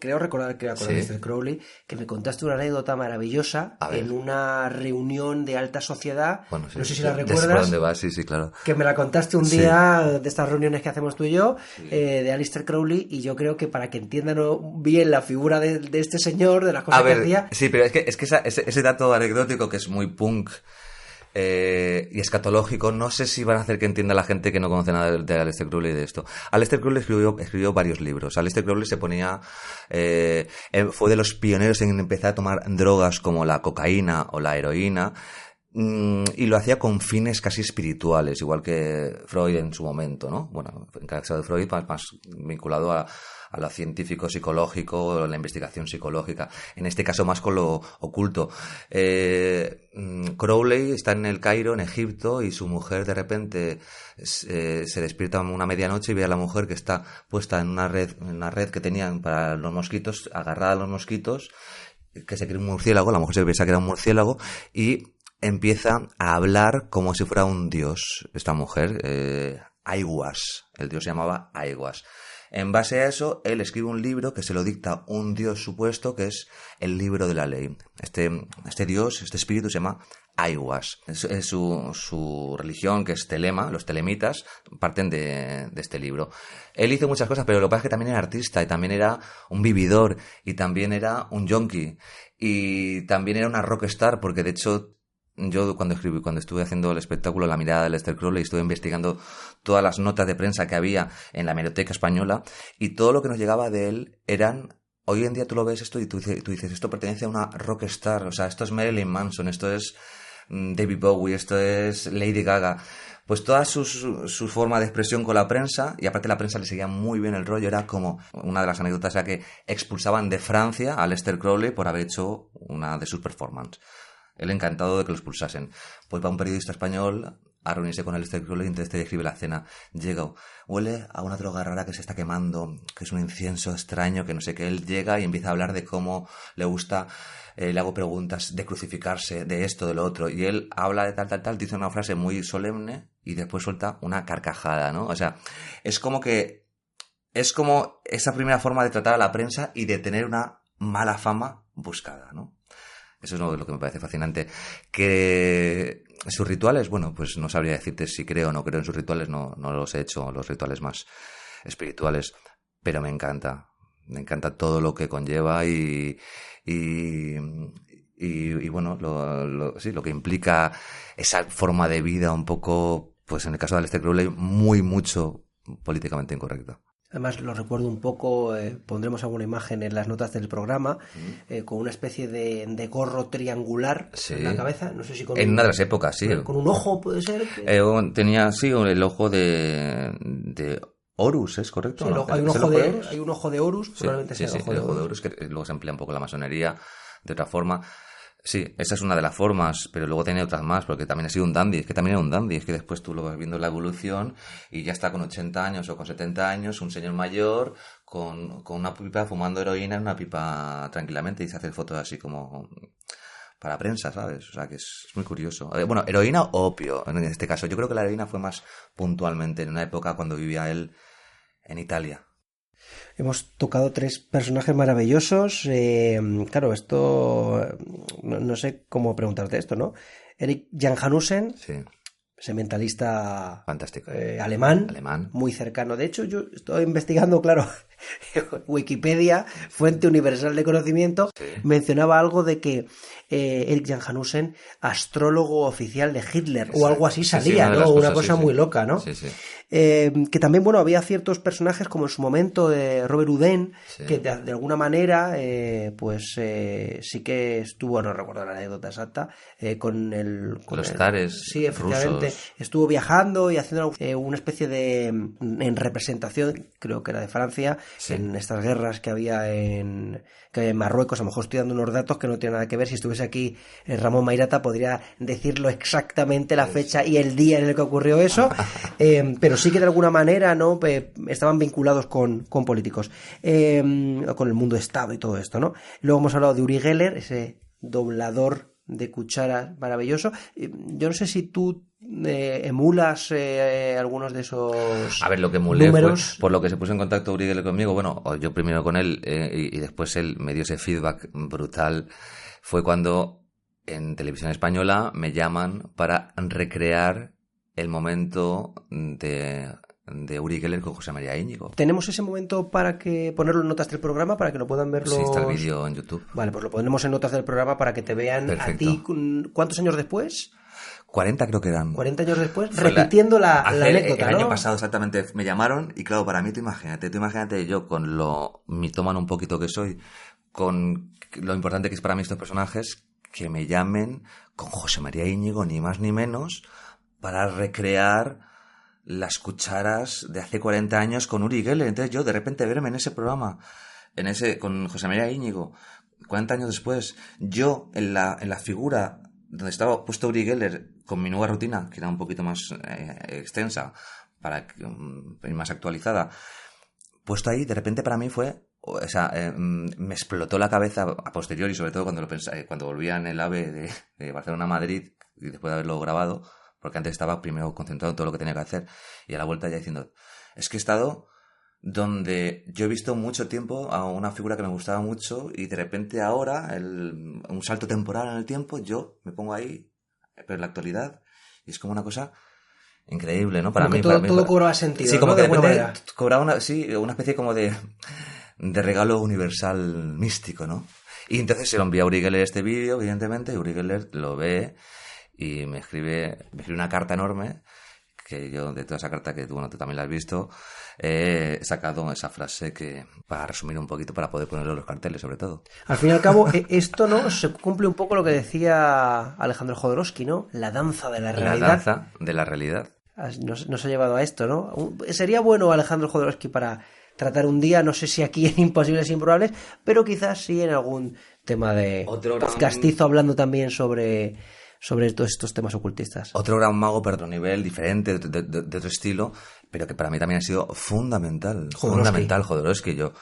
creo recordar que era con Aleister Crowley, que me contaste una anécdota maravillosa en una reunión de alta sociedad. Bueno, sí, no sé si la recuerdas. ¿Por dónde vas? Sí, claro. Que me la contaste un día de estas reuniones que hacemos tú y yo, de Aleister Crowley, y yo creo que para que entiendan bien la figura de este señor, de las cosas que hacía... Sí, pero es que ese dato anecdótico que es muy punk y escatológico, no sé si van a hacer que entienda la gente que no conoce nada de Aleister Crowley de esto. Aleister Crowley escribió varios libros. Aleister Crowley se ponía fue de los pioneros en empezar a tomar drogas como la cocaína o la heroína, y lo hacía con fines casi espirituales, igual que Freud en su momento, ¿no? Bueno, en el caso de Freud más vinculado a lo científico psicológico, la investigación psicológica, en este caso más con lo oculto. Crowley está en el Cairo, en Egipto, y su mujer de repente se despierta una medianoche y ve a la mujer que está puesta en una red que tenían para los mosquitos, agarrada a los mosquitos, que se cree un murciélago. La mujer se piensa que era un murciélago y empieza a hablar como si fuera un dios, esta mujer, Aiwass. El dios se llamaba Aiwass. En base a eso, él escribe un libro que se lo dicta un dios supuesto, que es el libro de la ley. Este dios, este espíritu se llama Aiwass. Es su religión, que es Telema, los telemitas, parten de este libro. Él hizo muchas cosas, pero lo que pasa es que también era artista, y también era un vividor, y también era un yonki, y también era una rockstar, porque de hecho... Yo cuando estuve haciendo el espectáculo La mirada de Aleister Crowley, estuve investigando todas las notas de prensa que había en la hemeroteca española, y todo lo que nos llegaba de él eran... Hoy en día tú lo ves esto y tú dices, esto pertenece a una rockstar, o sea, esto es Marilyn Manson, esto es David Bowie, esto es Lady Gaga. Pues toda su forma de expresión con la prensa, y aparte la prensa le seguía muy bien el rollo, era como una de las anécdotas era que expulsaban de Francia a Aleister Crowley por haber hecho una de sus performances. Él encantado de que lo expulsasen. Pues va un periodista español a reunirse con Aleister Crowley, y entonces te describe la escena. Llega, huele a una droga rara que se está quemando, que es un incienso extraño, que no sé qué. Él llega y empieza a hablar de cómo le gusta, le hago preguntas de crucificarse, de esto, de lo otro. Y él habla de tal, dice una frase muy solemne y después suelta una carcajada, ¿no? O sea, es como que es como esa primera forma de tratar a la prensa y de tener una mala fama buscada, ¿no? Eso es lo que me parece fascinante. Que sus rituales, bueno, pues no sabría decirte si creo o no creo en sus rituales, no los he hecho, los rituales más espirituales, pero me encanta todo lo que conlleva y bueno, lo que implica esa forma de vida un poco, pues en el caso de Aleister Crowley, mucho políticamente incorrecta. Además, lo recuerdo un poco, pondremos alguna imagen en las notas del programa, con una especie de gorro triangular en la cabeza. No sé si en una de las épocas, sí. Con un ojo, ¿puede ser? Tenía, sí, el ojo de Horus, ¿es correcto? Sí, ¿no? hay un ojo de Horus, probablemente sea el ojo de Horus, que luego se emplea un poco la masonería de otra forma. Sí, esa es una de las formas, pero luego tiene otras más, porque también ha sido un dandy, es que después tú lo vas viendo la evolución y ya está con 80 años o con 70 años, un señor mayor con una pipa fumando heroína en una pipa tranquilamente y se hace fotos así como para prensa, ¿sabes? O sea, que es muy curioso. Bueno, heroína o opio, en este caso. Yo creo que la heroína fue más puntualmente en una época cuando vivía él en Italia. Hemos tocado 3 personajes maravillosos. Claro, esto... No sé cómo preguntarte esto, ¿no? Erik Jan Hanussen, sí, ese mentalista fantástico, alemán, muy cercano. De hecho, yo estoy investigando, claro, Wikipedia, fuente universal de conocimiento, sí, mencionaba algo de que Erik Jan Hanussen, astrólogo oficial de Hitler, o algo así salía, sí, ¿no? Una cosa muy loca, ¿no? Sí, sí. Que también, bueno, había ciertos personajes como en su momento Robert Houdin, sí, que de alguna manera sí que estuvo, no recuerdo la anécdota exacta, con los zares, sí, efectivamente, rusos. Estuvo viajando y haciendo una especie de en representación, creo que era de Francia, sí, en estas guerras que había en Marruecos. A lo mejor estoy dando unos datos que no tienen nada que ver. Si estuviese aquí Ramón Mairata podría decirlo exactamente la fecha y el día en el que ocurrió eso, pero sí que de alguna manera, ¿no?, estaban vinculados con políticos, con el mundo Estado y todo esto, ¿no? Luego hemos hablado de Uri Geller, ese doblador de cucharas maravilloso. Yo no sé si tú emulas algunos de esos. A ver, lo que emulé números. Fue por lo que se puso en contacto Uri Geller conmigo. Bueno, yo primero con él y después él me dio ese feedback brutal. Fue cuando en Televisión Española me llaman para recrear el momento de Uri Geller con José María Íñigo. ¿Tenemos ese momento para que ponerlo en notas del programa para que lo puedan ver los...? Sí, está el vídeo en YouTube. Vale, pues lo ponemos en notas del programa para que te vean. Perfecto. A ti. ¿Cuántos años después? 40 creo que eran. 40 años después, repitiendo la anécdota, el ¿no? año pasado exactamente me llamaron y claro, para mí tú imagínate yo con lo mitómano un poquito que soy, con lo importante que es para mí estos personajes, que me llamen con José María Íñigo, ni más ni menos, para recrear las cucharas de hace 40 años con Uri Geller. Entonces yo de repente verme en ese programa, con José María Íñigo, 40 años después, yo en la figura donde estaba puesto Uri Geller con mi nueva rutina, que era un poquito más extensa, y más actualizada, puesto ahí, de repente para mí fue, o sea, me explotó la cabeza a posteriori, sobre todo cuando volvía en el AVE de Barcelona a Madrid, y después de haberlo grabado, porque antes estaba primero concentrado en todo lo que tenía que hacer, y a la vuelta ya diciendo, es que he estado donde yo he visto mucho tiempo a una figura que me gustaba mucho y de repente ahora, un salto temporal en el tiempo, yo me pongo ahí, pero en la actualidad, y es como una cosa increíble, ¿no? Para mí todo cobraba sentido, sí, como ¿no? que de alguna manera cobraba una especie como de regalo universal místico, ¿no? Y entonces se lo envía a Uri Geller este vídeo, evidentemente, y Uri Geller lo ve y me escribe una carta enorme, que yo de toda esa carta, que tú también la has visto, he sacado esa frase que, para resumir un poquito, para poder ponerlo en los carteles, sobre todo. Al fin y al cabo, esto no se cumple un poco lo que decía Alejandro Jodorowsky, ¿no? La danza de la realidad. La danza de la realidad. Nos ha llevado a esto, ¿no? Sería bueno Alejandro Jodorowsky para tratar un día, no sé si aquí en Imposibles e Improbables, pero quizás sí en algún tema de podcastizo, hablando también sobre todos estos temas ocultistas. Otro gran mago, pero de otro nivel, diferente, de otro estilo, pero que para mí también ha sido fundamental. Jodorowsky. Yo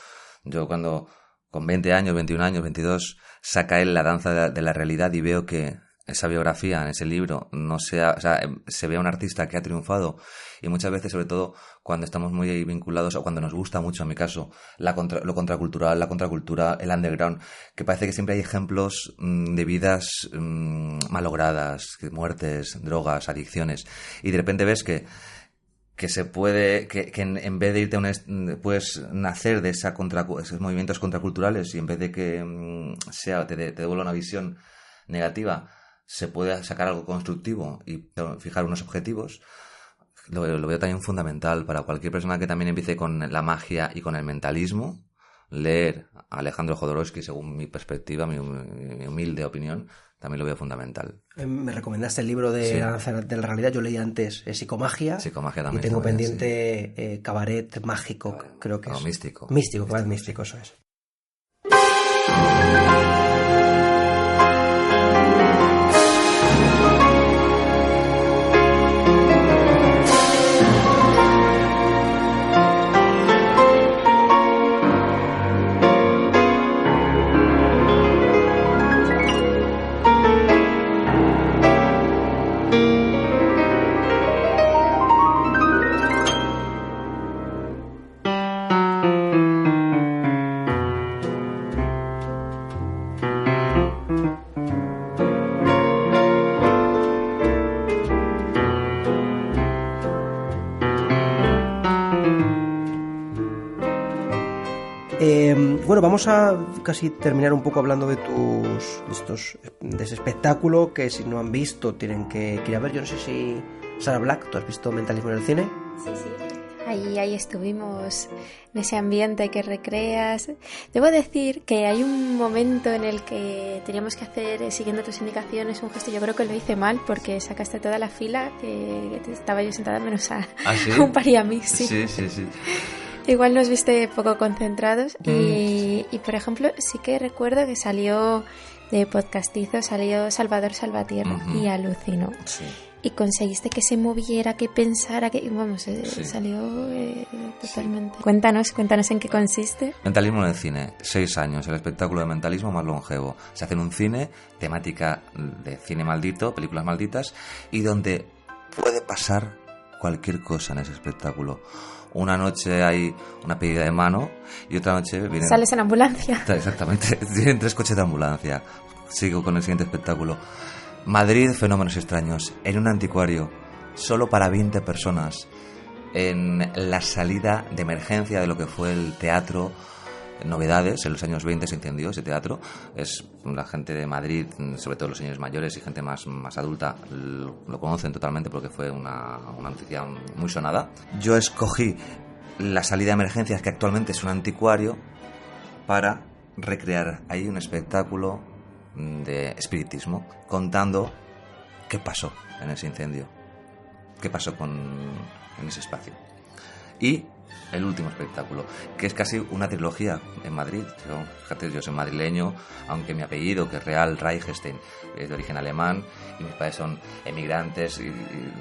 cuando con 20 años, 21 años, 22, saca él la danza de la realidad y veo que esa biografía, en ese libro, no sea, o sea, se vea un artista que ha triunfado, y muchas veces, sobre todo, cuando estamos muy vinculados o cuando nos gusta mucho, en mi caso, lo contracultural, la contracultura, el underground, que parece que siempre hay ejemplos de vidas malogradas, muertes, drogas, adicciones, y de repente ves que se puede, que en vez de irte a puedes nacer de esos movimientos contraculturales, y en vez de que te devuelva una visión negativa, se puede sacar algo constructivo y fijar unos objetivos. Lo veo también fundamental para cualquier persona que también empiece con la magia y con el mentalismo. Leer a Alejandro Jodorowsky, según mi perspectiva, mi humilde opinión, también lo veo fundamental. Me recomendaste el libro de La danza de la realidad. Yo leí antes Psicomagia. Psicomagia también. Y tengo pendiente Cabaret mágico, creo que es. Místico. Místico, Cabaret místico, eso es. Bueno, vamos a casi terminar un poco hablando de ese espectáculo que si no han visto tienen que ir a ver. Yo no sé si Sara Black, ¿tú has visto Mentalismo en el cine? Sí. Ahí estuvimos en ese ambiente que recreas. Debo decir que hay un momento en el que teníamos que hacer, siguiendo tus indicaciones, un gesto. Yo creo que lo hice mal porque sacaste toda la fila, que estaba yo sentada menos a un par y a mí. Sí. Igual nos viste poco concentrados y por ejemplo sí que recuerdo que salió de Podcastizo, salió Salvador Salvatierra y alucinó. Sí. Y conseguiste que se moviera, que pensara, que vamos, salió totalmente. Sí. Cuéntanos en qué consiste. Mentalismo en el cine, 6 años, el espectáculo de mentalismo más longevo. Se hace en un cine, temática de cine maldito, películas malditas, y donde puede pasar cualquier cosa en ese espectáculo. Una noche hay una pedida de mano y otra noche vienen... Sales en ambulancia. Exactamente, tienen 3 coches de ambulancia. Sigo con el siguiente espectáculo. Madrid, fenómenos extraños, en un anticuario, solo para 20 personas, en la salida de emergencia de lo que fue el teatro Novedades. En los años 20 se incendió ese teatro. Es la gente de Madrid, sobre todo los señores mayores y gente más adulta, lo conocen totalmente porque fue una noticia muy sonada. Yo escogí la salida de emergencias, que actualmente es un anticuario, para recrear ahí un espectáculo de espiritismo, contando qué pasó en ese incendio, qué pasó en ese espacio. Y el último espectáculo, que es casi una trilogía en Madrid. Fíjate, yo soy madrileño, aunque mi apellido, que es Real Reichstein, es de origen alemán, y mis padres son emigrantes y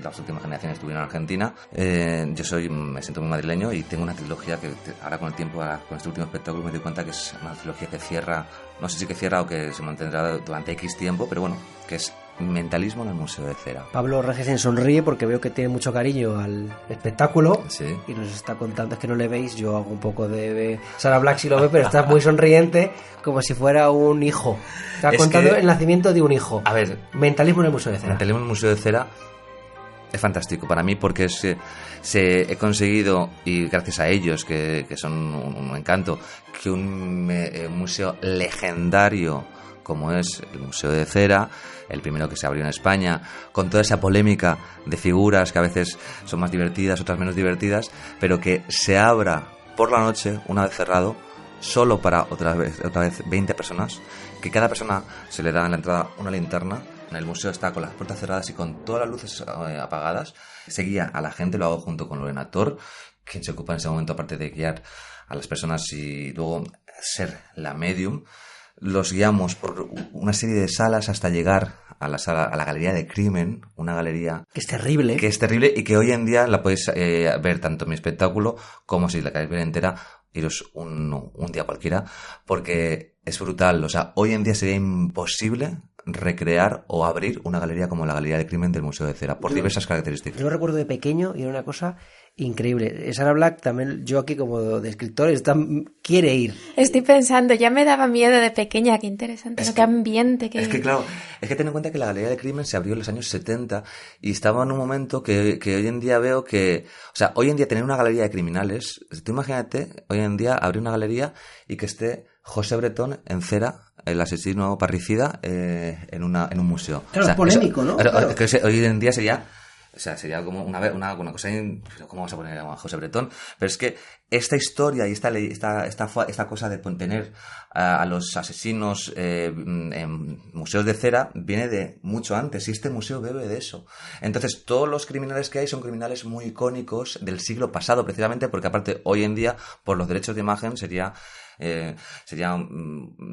las últimas generaciones estuvieron en Argentina. Yo me siento muy madrileño y tengo una trilogía que ahora con el tiempo, con este último espectáculo, me doy cuenta que es una trilogía que cierra, no sé si que cierra o que se mantendrá durante X tiempo, pero bueno, que es Mentalismo en el Museo de Cera. Pablo Reichstein sonríe porque veo que tiene mucho cariño al espectáculo. Sí. Y nos está contando, es que no le veis, yo hago un poco de... Sara Black sí lo ve, pero está muy sonriente, como si fuera un hijo. Está contando el nacimiento de un hijo. A ver, Mentalismo en el Museo de Cera. Mentalismo en el Museo de Cera es fantástico para mí porque he conseguido, y gracias a ellos, que son un encanto, que un museo legendario como es el Museo de Cera, el primero que se abrió en España, con toda esa polémica de figuras que a veces son más divertidas, otras menos divertidas, pero que se abra por la noche, una vez cerrado, solo para otra vez 20 personas, que cada persona se le da en la entrada una linterna. En el museo está con las puertas cerradas y con todas las luces apagadas. Se guía a la gente, lo hago junto con Lorena Tor, quien se ocupa en ese momento, aparte de guiar a las personas y luego ser la medium. Los guiamos por una serie de salas hasta llegar a la Galería de Crimen, una galería que es terrible y que hoy en día la podéis ver tanto en mi espectáculo como si la queréis ver entera, iros un día cualquiera, porque es brutal. O sea, hoy en día sería imposible recrear o abrir una galería como la Galería del Crimen del Museo de Cera, por diversas características. Yo lo recuerdo de pequeño y era una cosa increíble. Sara Black también, yo aquí como de escritor, quiere ir. Estoy pensando, ya me daba miedo de pequeña, qué interesante, qué ambiente. Es que claro, es que ten en cuenta que la Galería del Crimen se abrió en los años 70 y estaba en un momento que hoy en día veo que, o sea, hoy en día tener una galería de criminales, tú imagínate, hoy en día abrir una galería y que esté José Bretón en Cera, el asesino parricida, en un museo. Claro, o sea, es polémico, eso, ¿no? Claro. Que hoy en día sería... O sea, sería como una cosa... ¿Cómo vamos a poner a José Bretón? Pero es que esta historia y esta cosa de tener a los asesinos en museos de Cera viene de mucho antes. Y este museo bebe de eso. Entonces, todos los criminales que hay son criminales muy icónicos del siglo pasado, precisamente porque aparte hoy en día, por los derechos de imagen, sería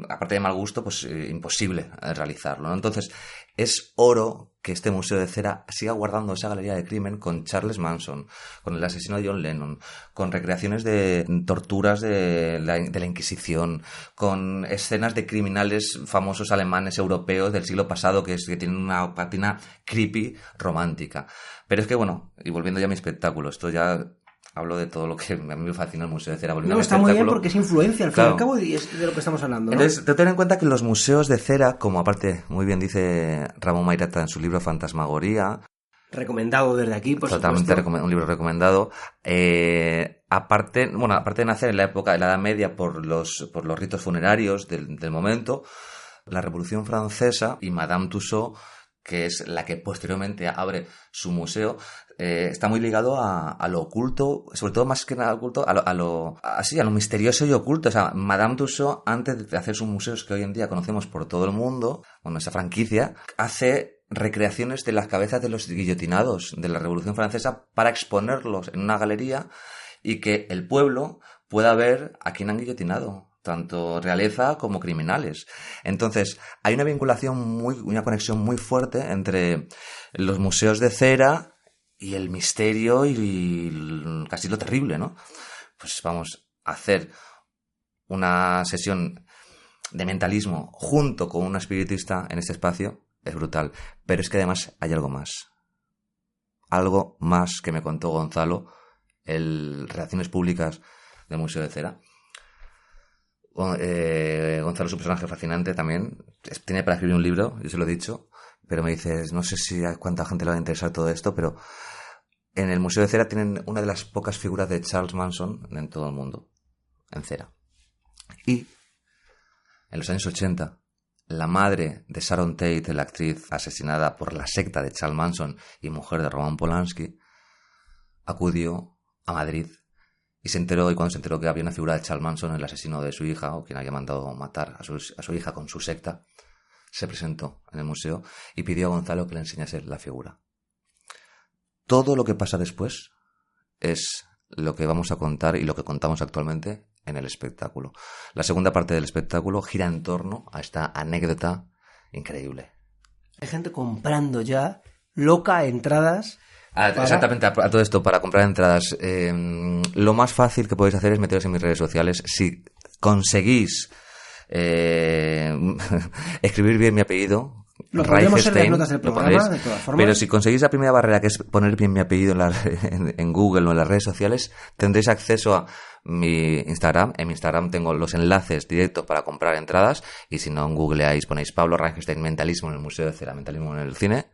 aparte de mal gusto, pues imposible realizarlo, ¿no? Entonces, es oro que este Museo de Cera siga guardando esa galería de crimen con Charles Manson, con el asesino de John Lennon, con recreaciones de torturas de la Inquisición, con escenas de criminales famosos alemanes, europeos del siglo pasado que tienen una patina creepy romántica. Pero es que, bueno, y volviendo ya a mi espectáculo, esto ya... Hablo de todo lo que a mí me fascina el Museo de Cera. No, está muy bien porque es influencia, al fin y al cabo, y es de lo que estamos hablando, ¿no? Entonces, te ten en cuenta que los museos de Cera, como aparte muy bien dice Ramón Mairata en su libro Fantasmagoría... Recomendado desde aquí, por totalmente supuesto. Un libro recomendado. Aparte de nacer en la Edad Media por los ritos funerarios del momento, la Revolución Francesa y Madame Tussauds, que es la que posteriormente abre su museo, está muy ligado a lo oculto, sobre todo más que nada oculto, a lo misterioso y oculto. O sea, Madame Tussauds, antes de hacer sus museos que hoy en día conocemos por todo el mundo, bueno, esa franquicia, hace recreaciones de las cabezas de los guillotinados de la Revolución Francesa para exponerlos en una galería y que el pueblo pueda ver a quién han guillotinado, tanto realeza como criminales. Entonces, hay una vinculación una conexión muy fuerte entre los museos de Cera y el misterio y casi lo terrible, ¿no? Pues vamos a hacer una sesión de mentalismo junto con un espiritista en este espacio, es brutal. Pero es que además hay algo más. Algo más que me contó Gonzalo, el Relaciones Públicas del Museo de Cera. Gonzalo es un personaje fascinante también. Tiene para escribir un libro, yo se lo he dicho, pero me dices, no sé si a cuánta gente le va a interesar todo esto, pero en el Museo de Cera tienen una de las pocas figuras de Charles Manson en todo el mundo, en Cera. Y en los años 80, la madre de Sharon Tate, la actriz asesinada por la secta de Charles Manson y mujer de Roman Polanski, acudió a Madrid y cuando se enteró que había una figura de Charles Manson, el asesino de su hija, o quien había mandado matar a su hija con su secta, se presentó en el museo y pidió a Gonzalo que le enseñase la figura. Todo lo que pasa después es lo que vamos a contar y lo que contamos actualmente en el espectáculo. La segunda parte del espectáculo gira en torno a esta anécdota increíble. Hay gente comprando ya, loca, entradas... Exactamente, a todo esto, para comprar entradas. Lo más fácil que podéis hacer es meteros en mis redes sociales. Si conseguís escribir bien mi apellido, lo pondremos en las notas del programa, de todas formas. Pero si conseguís la primera barrera, que es poner bien mi apellido en Google o en las redes sociales, tendréis acceso a mi Instagram. En mi Instagram tengo los enlaces directos para comprar entradas, y si no, en googleáis, ponéis Pablo Rangestein, mentalismo en el Museo de Cera, mentalismo en el cine,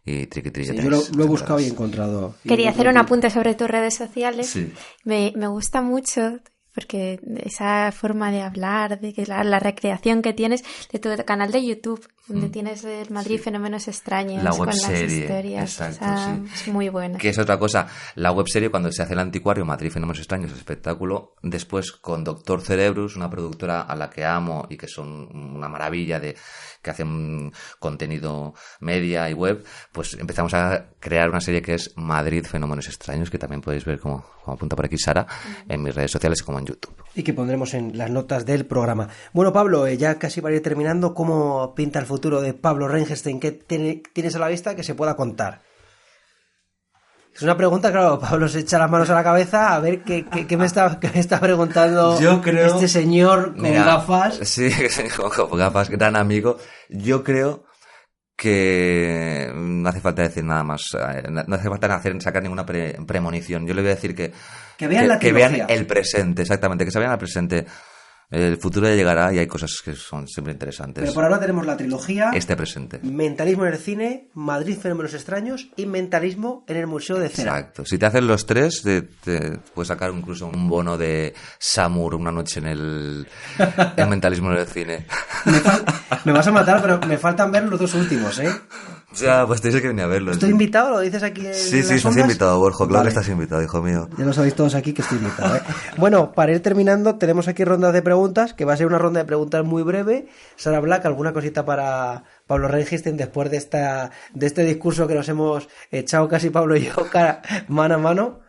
y triqui. Sí, yo lo he buscado y he encontrado. Quería hacer un apunte sobre tus redes sociales. Sí. Me gusta mucho porque esa forma de hablar, de que la recreación que tienes de tu canal de YouTube, donde tienes el Madrid Fenómenos Extraños, la con las webserie, historias. exacto, es muy buena. Que es otra cosa, la webserie, cuando se hace el anticuario Madrid Fenómenos Extraños, espectáculo, después con Doctor Cerebrus, una productora a la que amo y que son una maravilla que hacen contenido media y web, pues empezamos a crear una serie que es Madrid Fenómenos Extraños, que también podéis ver, como apunta por aquí Sara, en mis redes sociales como en YouTube. Y que pondremos en las notas del programa. Bueno, Pablo, ya casi para ir terminando, ¿cómo pinta el futuro de Pablo Rangestein? ¿Qué tienes a la vista que se pueda contar? Es una pregunta, claro, Pablo se echa las manos a la cabeza a ver qué me está preguntando. Yo creo, este señor con gafas. Sí, con gafas, gran amigo. Yo creo que no hace falta decir nada más, no hace falta sacar ninguna premonición. Yo le voy a decir que vean que vean el presente, exactamente, que se vean al presente. El futuro ya llegará y hay cosas que son siempre interesantes. Pero por ahora tenemos la trilogía este presente. Mentalismo en el cine, Madrid Fenómenos Extraños y Mentalismo en el Museo de Cera. Exacto. Si te hacen los tres, te puedes sacar incluso un bono de Samur una noche en Mentalismo en el cine. Me vas a matar, pero me faltan ver los 2 últimos, ¿eh? Ya, pues tienes que venir a verlo. ¿Estoy invitado? ¿Lo dices aquí en Sí, las estás ondas? invitado, Borja. Claro Vale. que estás invitado, hijo mío. Ya lo sabéis todos aquí que estoy invitado, ¿eh? Bueno, para ir terminando, tenemos aquí rondas de preguntas, que va a ser una ronda de preguntas muy breve. Sara Black, ¿alguna cosita para Pablo Reinstein después de este discurso que nos hemos echado casi Pablo y yo mano a mano?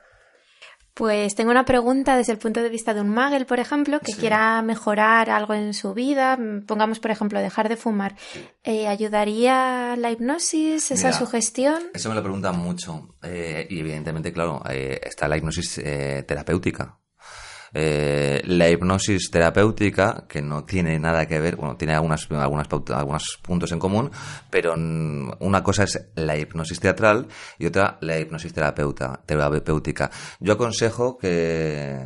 Pues tengo una pregunta desde el punto de vista de un Magel, por ejemplo, que quiera mejorar algo en su vida, pongamos, por ejemplo, dejar de fumar. ¿Ayudaría la hipnosis, esa Mira, sugestión? Eso me lo preguntan mucho. Y evidentemente, claro, está la hipnosis terapéutica. La hipnosis terapéutica, que no tiene nada que ver, bueno, tiene algunos puntos en común, pero una cosa es la hipnosis teatral y otra la hipnosis terapéutica. Yo aconsejo que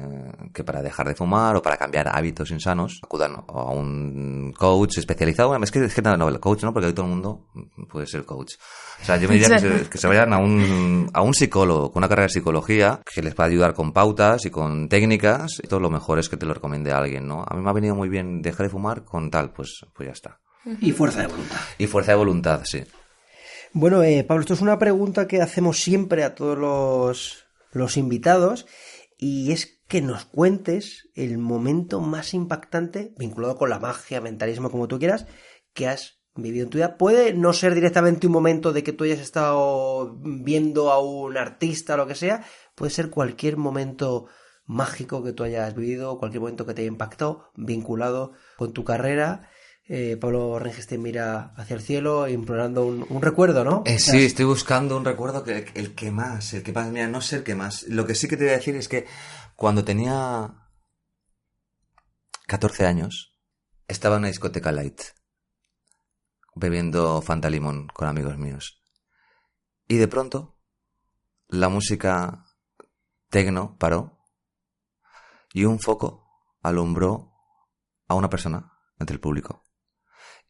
para dejar de fumar o para cambiar hábitos insanos acudan a un coach especializado. Bueno, es que no, el coach no, porque hoy todo el mundo puede ser coach. O sea, yo me diría que se vayan a un psicólogo con una carrera de psicología que les va a ayudar con pautas y con técnicas. Y todo lo mejor es que te lo recomiende a alguien, ¿no? A mí me ha venido muy bien dejar de fumar con tal, pues ya está. Y fuerza de voluntad. Y fuerza de voluntad, sí. Bueno, Pablo, esto es una pregunta que hacemos siempre a todos los invitados, y es que nos cuentes el momento más impactante, vinculado con la magia, mentalismo, como tú quieras, que has vivido en tu vida. Puede no ser directamente un momento de que tú hayas estado viendo a un artista o lo que sea, puede ser cualquier momento mágico que tú hayas vivido, cualquier momento que te haya impactado, vinculado con tu carrera. Pablo Reinstein mira hacia el cielo implorando un recuerdo, ¿no? Sí, estoy buscando un recuerdo el que más, mira, no sé el que más. Lo que sí que te voy a decir es que cuando tenía 14 años, estaba en una discoteca light, bebiendo Fanta Limón con amigos míos. Y de pronto, la música tecno paró y un foco alumbró a una persona entre el público.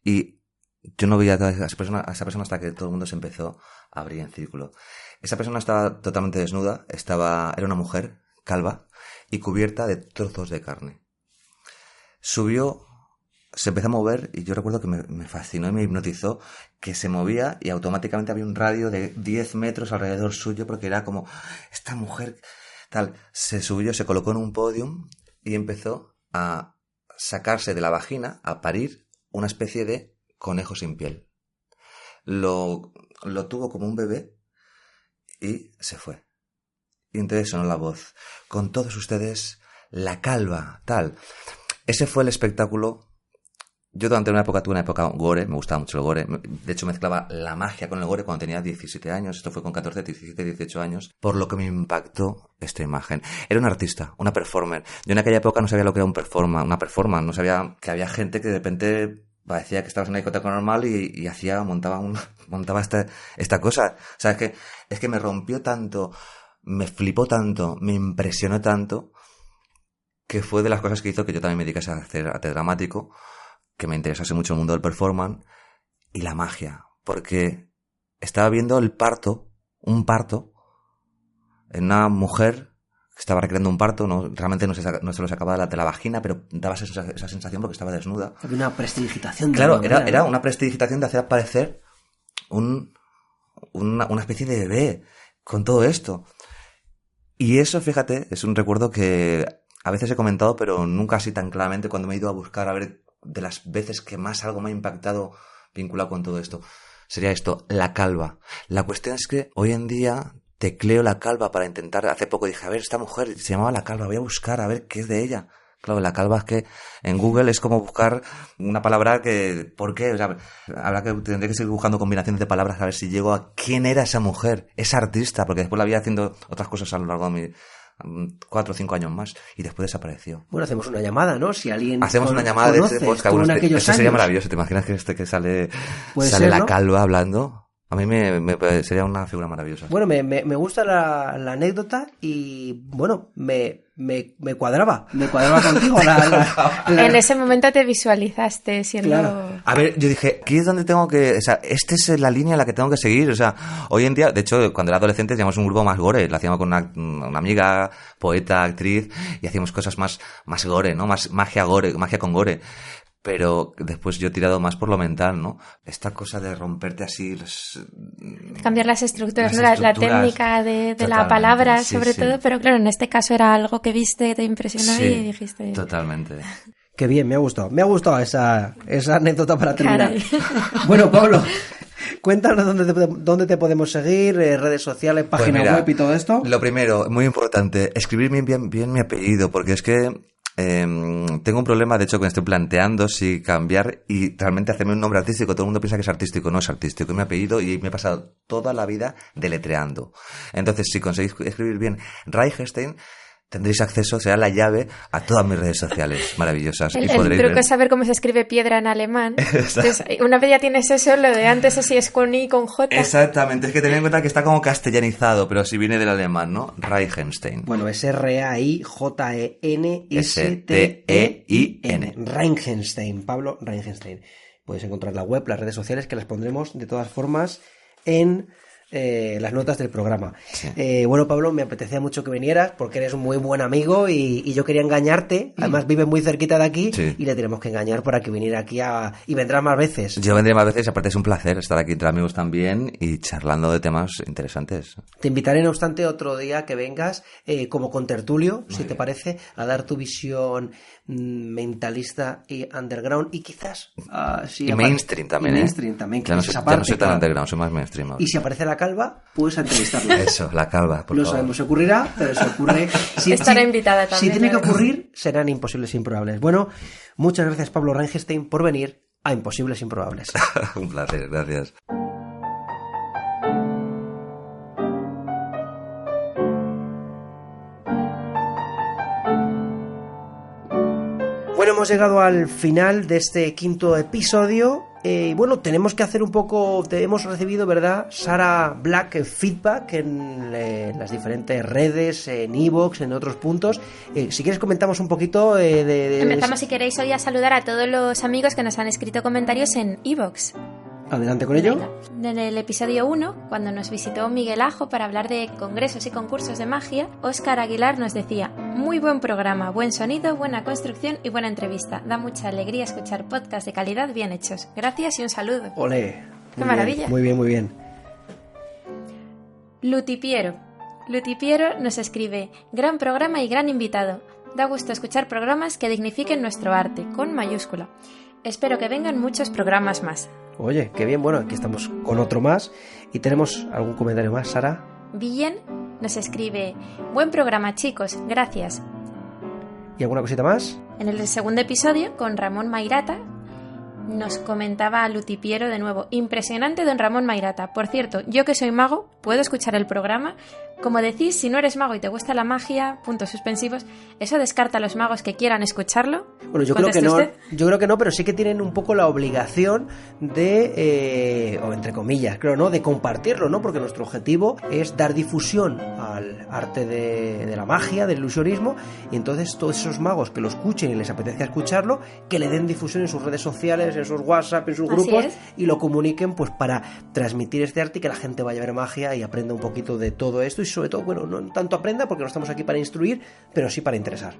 Y yo no veía a esa persona hasta que todo el mundo se empezó a abrir en círculo. Esa persona estaba totalmente desnuda, era una mujer calva y cubierta de trozos de carne. Subió, se empezó a mover y yo recuerdo que me fascinó y me hipnotizó, que se movía y automáticamente había un radio de 10 metros alrededor suyo, porque era como esta mujer tal. Se subió, se colocó en un podium y empezó a sacarse de la vagina, a parir una especie de conejo sin piel. Lo tuvo como un bebé y se fue. Y entonces sonó la voz: con todos ustedes, la calva, tal. Ese fue el espectáculo. Yo tuve una época gore, me gustaba mucho el gore. De hecho, mezclaba la magia con el gore cuando tenía 17 años. Esto fue con 14, 17, 18 años. Por lo que me impactó esta imagen. Era un artista, una performer. Yo en aquella época no sabía lo que era una performance. No sabía que había gente que de repente parecía que estabas en una discoteca normal y montaba esta cosa. O sea, es que me rompió tanto, me flipó tanto, me impresionó tanto, que fue de las cosas que hizo que yo también me dedicase a hacer arte dramático, que me interesase mucho el mundo del performance y la magia, porque estaba viendo un parto, en una mujer que estaba recreando un parto, realmente no se lo sacaba de la vagina, pero daba esa sensación porque estaba desnuda. Había una prestidigitación. Claro, era una prestidigitación de hacer aparecer una especie de bebé con todo esto. Y eso, fíjate, es un recuerdo que a veces he comentado, pero nunca así tan claramente, cuando me he ido a buscar a ver de las veces que más algo me ha impactado vinculado con todo esto. Sería esto, la calva. La cuestión es que hoy en día tecleo la calva para intentar. Hace poco dije, a ver, esta mujer se llamaba la calva, voy a buscar a ver qué es de ella. Claro, la calva es que en Google es como buscar una palabra que... ¿Por qué? O sea, tendré que seguir buscando combinaciones de palabras a ver si llego a quién era esa mujer, esa artista, porque después la vi haciendo otras cosas a lo largo de 4 o 5 años más, y después desapareció. Bueno, hacemos una llamada, ¿no? Si alguien hacemos una llamada de este podcast. Bueno, eso sería maravilloso. ¿Te imaginas que sale ser, la ¿no? calva hablando? A mí sería una figura maravillosa. Bueno, me gusta la anécdota y, bueno, me cuadraba contigo. En ese momento te visualizaste siendo... Claro. A ver, yo dije, aquí es donde tengo que... O sea, esta es la línea en la que tengo que seguir. O sea, hoy en día, de hecho, cuando era adolescente teníamos un grupo más gore. Lo hacíamos con una amiga, poeta, actriz, y hacíamos cosas más gore, ¿no? Más magia con gore. Pero después yo he tirado más por lo mental, ¿no? Esta cosa de romperte así... Cambiar las estructuras, ¿no? La técnica de la palabra, sí, sobre todo. Pero claro, en este caso era algo que viste, te impresionó y dijiste... Totalmente. Qué bien, me ha gustado esa anécdota para terminar. Bueno, Pablo, cuéntanos dónde te podemos seguir, redes sociales, página web y todo esto. Lo primero, muy importante, escribir bien mi apellido, porque es que... tengo un problema, de hecho, que me estoy planteando si cambiar y realmente hacerme un nombre artístico. Todo el mundo piensa que es artístico, no es artístico, es mi apellido y me he pasado toda la vida deletreando. Entonces, si conseguís escribir bien Reichenstein, tendréis acceso, será la llave a todas mis redes sociales maravillosas. El truco es saber cómo se escribe piedra en alemán. Entonces, una vez ya tienes eso, lo de antes así es con I, con J. Exactamente, es que tened en cuenta que está como castellanizado, pero si viene del alemán, ¿no? Reichenstein. Bueno, es Reichenstein. Reichenstein, Pablo Reichenstein. Puedes encontrar la web, las redes sociales, que las pondremos de todas formas en... las notas del programa. Sí. Bueno, Pablo, me apetecía mucho que vinieras porque eres un muy buen amigo y yo quería engañarte. Además, vives muy cerquita de aquí y le tenemos que engañar para que viniera aquí y vendrás más veces. Yo vendré más veces, aparte es un placer estar aquí entre amigos también y charlando de temas interesantes. Te invitaré, no obstante, otro día que vengas como contertulio, si te parece, a dar tu visión mentalista y underground y quizás... y mainstream también, mainstream también, que ya no soy tan underground, soy más mainstream ahora. Y si aparece la calva, puedes entrevistarla. Eso, la calva, por favor. No sabemos si ocurrirá, pero si ocurre... Estará invitada también. Si tiene que ocurrir, serán imposibles improbables. Bueno, muchas gracias, Pablo Reichenstein, por venir a Imposibles Improbables. Un placer, gracias. Bueno, hemos llegado al final de este 5º episodio. Bueno, tenemos que hacer un poco... Hemos recibido, ¿verdad, Sara Black, feedback en las diferentes redes, en iVoox, en otros puntos. Si quieres comentamos un poquito Empezamos, si queréis, hoy a saludar a todos los amigos que nos han escrito comentarios en iVoox. Adelante con ello. En el episodio 1, cuando nos visitó Miguel Ajo para hablar de congresos y concursos de magia, Óscar Aguilar nos decía: muy buen programa, buen sonido, buena construcción y buena entrevista. Da mucha alegría escuchar podcasts de calidad bien hechos. Gracias y un saludo. ¡Olé! ¡Qué maravilla! Muy bien, muy bien. Lutipiero nos escribe: gran programa y gran invitado. Da gusto escuchar programas que dignifiquen nuestro arte, con mayúscula. Espero que vengan muchos programas más. Oye, qué bien. Bueno, aquí estamos con otro más. ¿Y tenemos algún comentario más, Sara? Villen nos escribe: buen programa, chicos, gracias. ¿Y alguna cosita más? En el segundo episodio, con Ramón Mairata, nos comentaba a Lutipiero de nuevo: impresionante don Ramón Mairata. Por cierto, yo que soy mago, puedo escuchar el programa. Como decís, si no eres mago y te gusta la magia, puntos suspensivos, ¿eso descarta a los magos que quieran escucharlo? Bueno, yo creo que no. Yo creo que no, pero sí que tienen un poco la obligación de, o entre comillas, creo, ¿no?, de compartirlo, ¿no? Porque nuestro objetivo es dar difusión al arte de la magia, del ilusionismo, y entonces todos esos magos que lo escuchen y les apetezca escucharlo, que le den difusión en sus redes sociales, en sus WhatsApp, en sus grupos, y lo comuniquen, pues para transmitir este arte y que la gente vaya a ver magia y aprenda un poquito de todo esto. Y sobre todo, bueno, no tanto aprenda porque no estamos aquí para instruir, pero sí para interesar.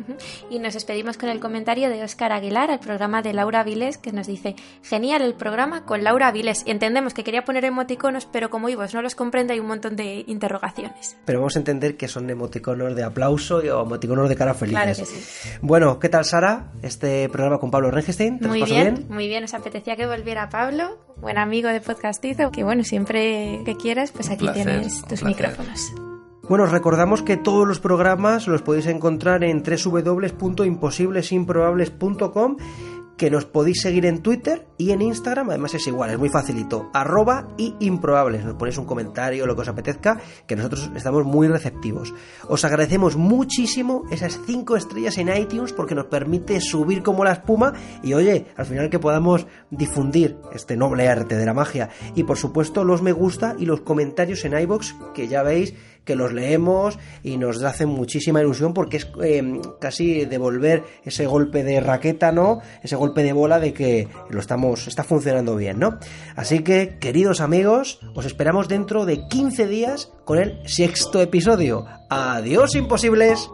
Y nos despedimos con el comentario de Óscar Aguilar al programa de Laura Vilés, que nos dice: genial el programa con Laura Vilés. Y entendemos que quería poner emoticonos, pero como iVoox no los comprende, hay un montón de interrogaciones. Pero vamos a entender que son emoticonos de aplauso o emoticonos de cara felices. Claro que sí. Bueno, ¿qué tal, Sara? Este programa con Pablo Reichenstein, ¿te muy pasó bien? Muy bien, nos apetecía que volviera Pablo, buen amigo de Podcastizo, que bueno, siempre que quieras, pues aquí tienes tus micrófonos. Bueno, os recordamos que todos los programas los podéis encontrar en www.imposiblesimprobables.com, que nos podéis seguir en Twitter y en Instagram, además es igual, es muy facilito, @improbables, nos ponéis un comentario, lo que os apetezca, que nosotros estamos muy receptivos. Os agradecemos muchísimo esas 5 estrellas en iTunes porque nos permite subir como la espuma y oye, al final que podamos difundir este noble arte de la magia. Y por supuesto los me gusta y los comentarios en iVoox, que ya veis que los leemos y nos hacen muchísima ilusión porque es casi devolver ese golpe de raqueta, ¿no? Ese golpe de bola de que está funcionando bien, ¿no? Así que, queridos amigos, os esperamos dentro de 15 días con el 6º episodio. ¡Adiós, imposibles!